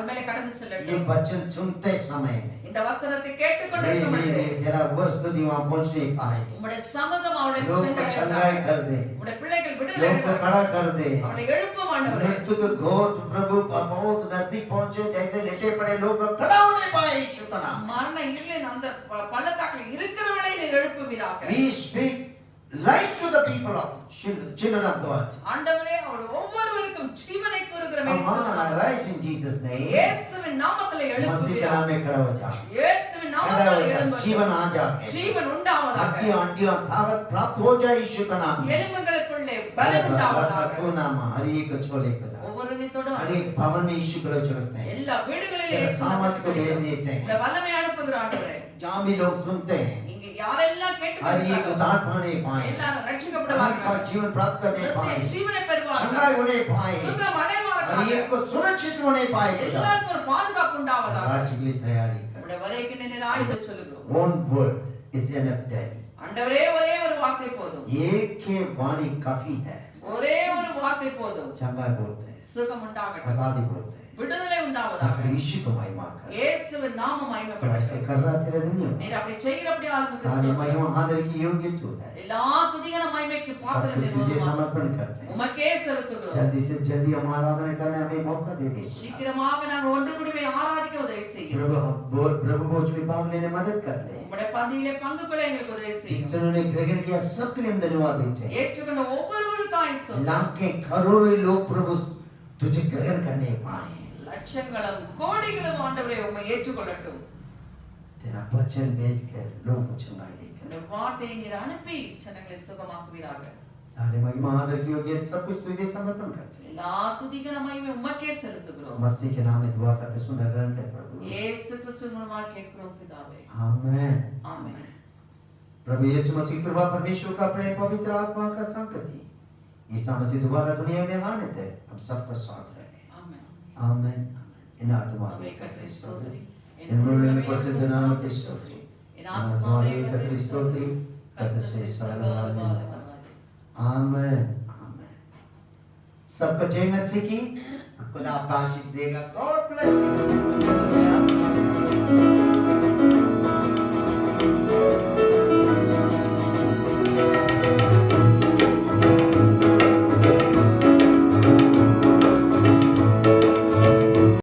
Speaker 1: மேலே கடந்து
Speaker 4: ये
Speaker 1: செல்லட்டும்.
Speaker 4: वचन सुनते समय में
Speaker 1: இந்த வசனத்தை கேட்டுக்கொண்டிருக்கும் பொழுது
Speaker 4: तेरा वस्तुति वहां पहुंचने पाए
Speaker 1: உம்முடைய சமூகம் அவளை
Speaker 4: लोग को चंगाई कर दे
Speaker 1: உம்முடைய பிள்ளைகள் விடுதலை
Speaker 4: लोग को खड़ा कर दे
Speaker 1: அவளை எழுப்பும் ஆண்டவரே.
Speaker 4: मृत्यु के घोर प्रभु बहुत नजदीक पहुंचे जैसे लेटे पड़े लोग खड़ा होने पाए यीशु का नाम
Speaker 1: மரண இருளின் அந்த பள்ளத்தாக்கில் இருக்கிறவளை நீர் எழுப்புவீராக.
Speaker 4: we speak light to the people of children of God
Speaker 1: ஆண்டவரே அவள் ஒவ்வொருவருக்கும் ஜீவனை கூறுகிற
Speaker 4: come on arise in Jesus name
Speaker 1: இயேசுவின் நாமத்திலே
Speaker 4: मसीह के
Speaker 1: எழுப்புவீராக.
Speaker 4: नाम में खड़ा हो जा
Speaker 1: இயேசுவின்
Speaker 4: खड़ा हो
Speaker 1: நாமத்திலே
Speaker 4: जा
Speaker 1: எழும்புவீராக.
Speaker 4: जीवन आ जाए
Speaker 1: ஜீவன் உண்டாவதாக.
Speaker 4: हड्डियां ताकत प्राप्त हो जाए यीशु का नाम में
Speaker 1: எலும்புகளுக்குள்ளே பலம் உண்டாவதாக.
Speaker 4: तू नाम हर एक छोले खुदा
Speaker 1: ஒவ்வொரு நித்தோடும்
Speaker 4: हर एक भवन में यीशु को छिड़कते हैं
Speaker 1: எல்லா வீடுகளிலும்
Speaker 4: तेरा
Speaker 1: இயேசு
Speaker 4: सामर्थ्य को भेज
Speaker 1: நாமத்தை
Speaker 4: देते हैं
Speaker 1: உம்முடைய வல்லமை அனுப்புகிற ஆண்டவரே.
Speaker 4: जहाँ भी लोग सुनते हैं
Speaker 1: இங்க யாரெல்லாம்
Speaker 4: हर एक
Speaker 1: கேட்டுக்கொண்டிருக்கிறார்களோ
Speaker 4: उद्धार पाने पाए
Speaker 1: எல்லாரும்
Speaker 4: अनंत
Speaker 1: ரட்சிக்கப்படுவார்கள்.
Speaker 4: का जीवन प्राप्त करने पाए
Speaker 1: நித்திய ஜீவனை பெறுவார்கள்.
Speaker 4: चंगाई होने पाए
Speaker 1: சுகம்
Speaker 4: हर
Speaker 1: அடைவார்கள்.
Speaker 4: एक को सुरक्षित होने पाए खुदा
Speaker 1: எல்லாருக்கும் ஒரு பாதுகாப்பு உண்டாவதாக.
Speaker 4: राज्य के लिए तैयारी कर
Speaker 1: உம்முடைய வரைக்கு நீர் ஆயுதம் சொல்லுகிறோம்.
Speaker 4: one word is enough daddy
Speaker 1: ஆண்டவரே ஒரே ஒரு வார்த்தை போதும்.
Speaker 4: एक के वाणी काफी है
Speaker 1: ஒரே ஒரு வார்த்தை போதும்.
Speaker 4: चंगाई बोलते हैं
Speaker 1: சுகம் उண்டாகட்டும்.
Speaker 4: आजादी बोलते हैं
Speaker 1: விடுதலை உண்டாவதாக.
Speaker 4: डॉक्टर यीशु को महिमा कर
Speaker 1: இயேசுவின் நாமம்
Speaker 4: तो ऐसे
Speaker 1: மகிமைப்படட்டும்.
Speaker 4: कर रहा तेरे दुनिया
Speaker 1: நீர் அப்படி செய்கிறபடி ஆளுக்கு
Speaker 4: सारी
Speaker 1: ஸ்தோத்திரம்.
Speaker 4: महिमा आदर की योग्य तू है
Speaker 1: எல்லா துதிகன மகிமைக்கு
Speaker 4: सब
Speaker 1: பாத்திரம்
Speaker 4: कुछ तुझे
Speaker 1: நீர்
Speaker 4: समर्पण करते हैं
Speaker 1: உமக்கே செலுத்துகிறோம்.
Speaker 4: जल्दी से जल्दी हम आराधना करने हमें मौका दे दे
Speaker 1: சீக்கிரமாக நாங்கள் ஒன்று கூடி ஆராதிக்க உதவி செய்யும்.
Speaker 4: प्रभु भोज में भाग लेने मदद कर ले
Speaker 1: உம்முடைய பந்தியிலே பங்கு கொள்ள எங்களுக்கு உதவி செய்யும்.
Speaker 4: जिन्होंने ग्रहण किया सबके लिए हम धन्यवाद देते हैं
Speaker 1: ஏற்றுக்கொண்ட ஒவ்வொருவருக்காய் ஸ்தோத்திரம்.
Speaker 4: लाखें करोड़ों लोग प्रभु तुझे ग्रहण करने पाए
Speaker 1: லட்சங்களும் கோடிகளும் ஆண்டவரே உம்மை ஏற்றுக்கொள்ளட்டும்.
Speaker 4: तेरा वचन भेज कर लोग को चंगाई देकर
Speaker 1: உம்முடைய வார்த்தையை நீர் அனுப்பி ஜனங்களை சுகமாக்குவீராக.
Speaker 4: सारे महिमा आदर की योग्य सब कुछ तुझे समर्पण करते हैं
Speaker 1: எல்லா துதிகன மகிமை உமக்கே செலுத்துகிறோம்.
Speaker 4: मसीह के नाम में दुआ करते सुन ग्रहण कर प्रभु
Speaker 1: இயேசு கிறிஸ்துவின் மூலமாக கேட்கிறோம் பிதாவே.
Speaker 4: आमेन
Speaker 1: ஆமென்.
Speaker 4: प्रभु यीशु मसीह कृपा परमेश्वर का प्रेम पवित्र आत्मा का संगति ईसा मसीह दोबारा दुनिया में आने तक हम सबका साथ रहे
Speaker 1: ஆமென்.
Speaker 4: आमेन इन आत्मा
Speaker 1: ஆமென். கர்த்தரை ஸ்தோத்திரி.
Speaker 4: इन मुरली में प्रसिद्ध नाम के स्तोत्री
Speaker 1: என் ஆத்மாவே
Speaker 4: कतरी स्तोत्री कत से सर्वकाल में आमेन आमेन सबको जय मसीह की खुदा आपका आशीष देगा गॉड ब्लेस यू
Speaker 1: ஆமென்.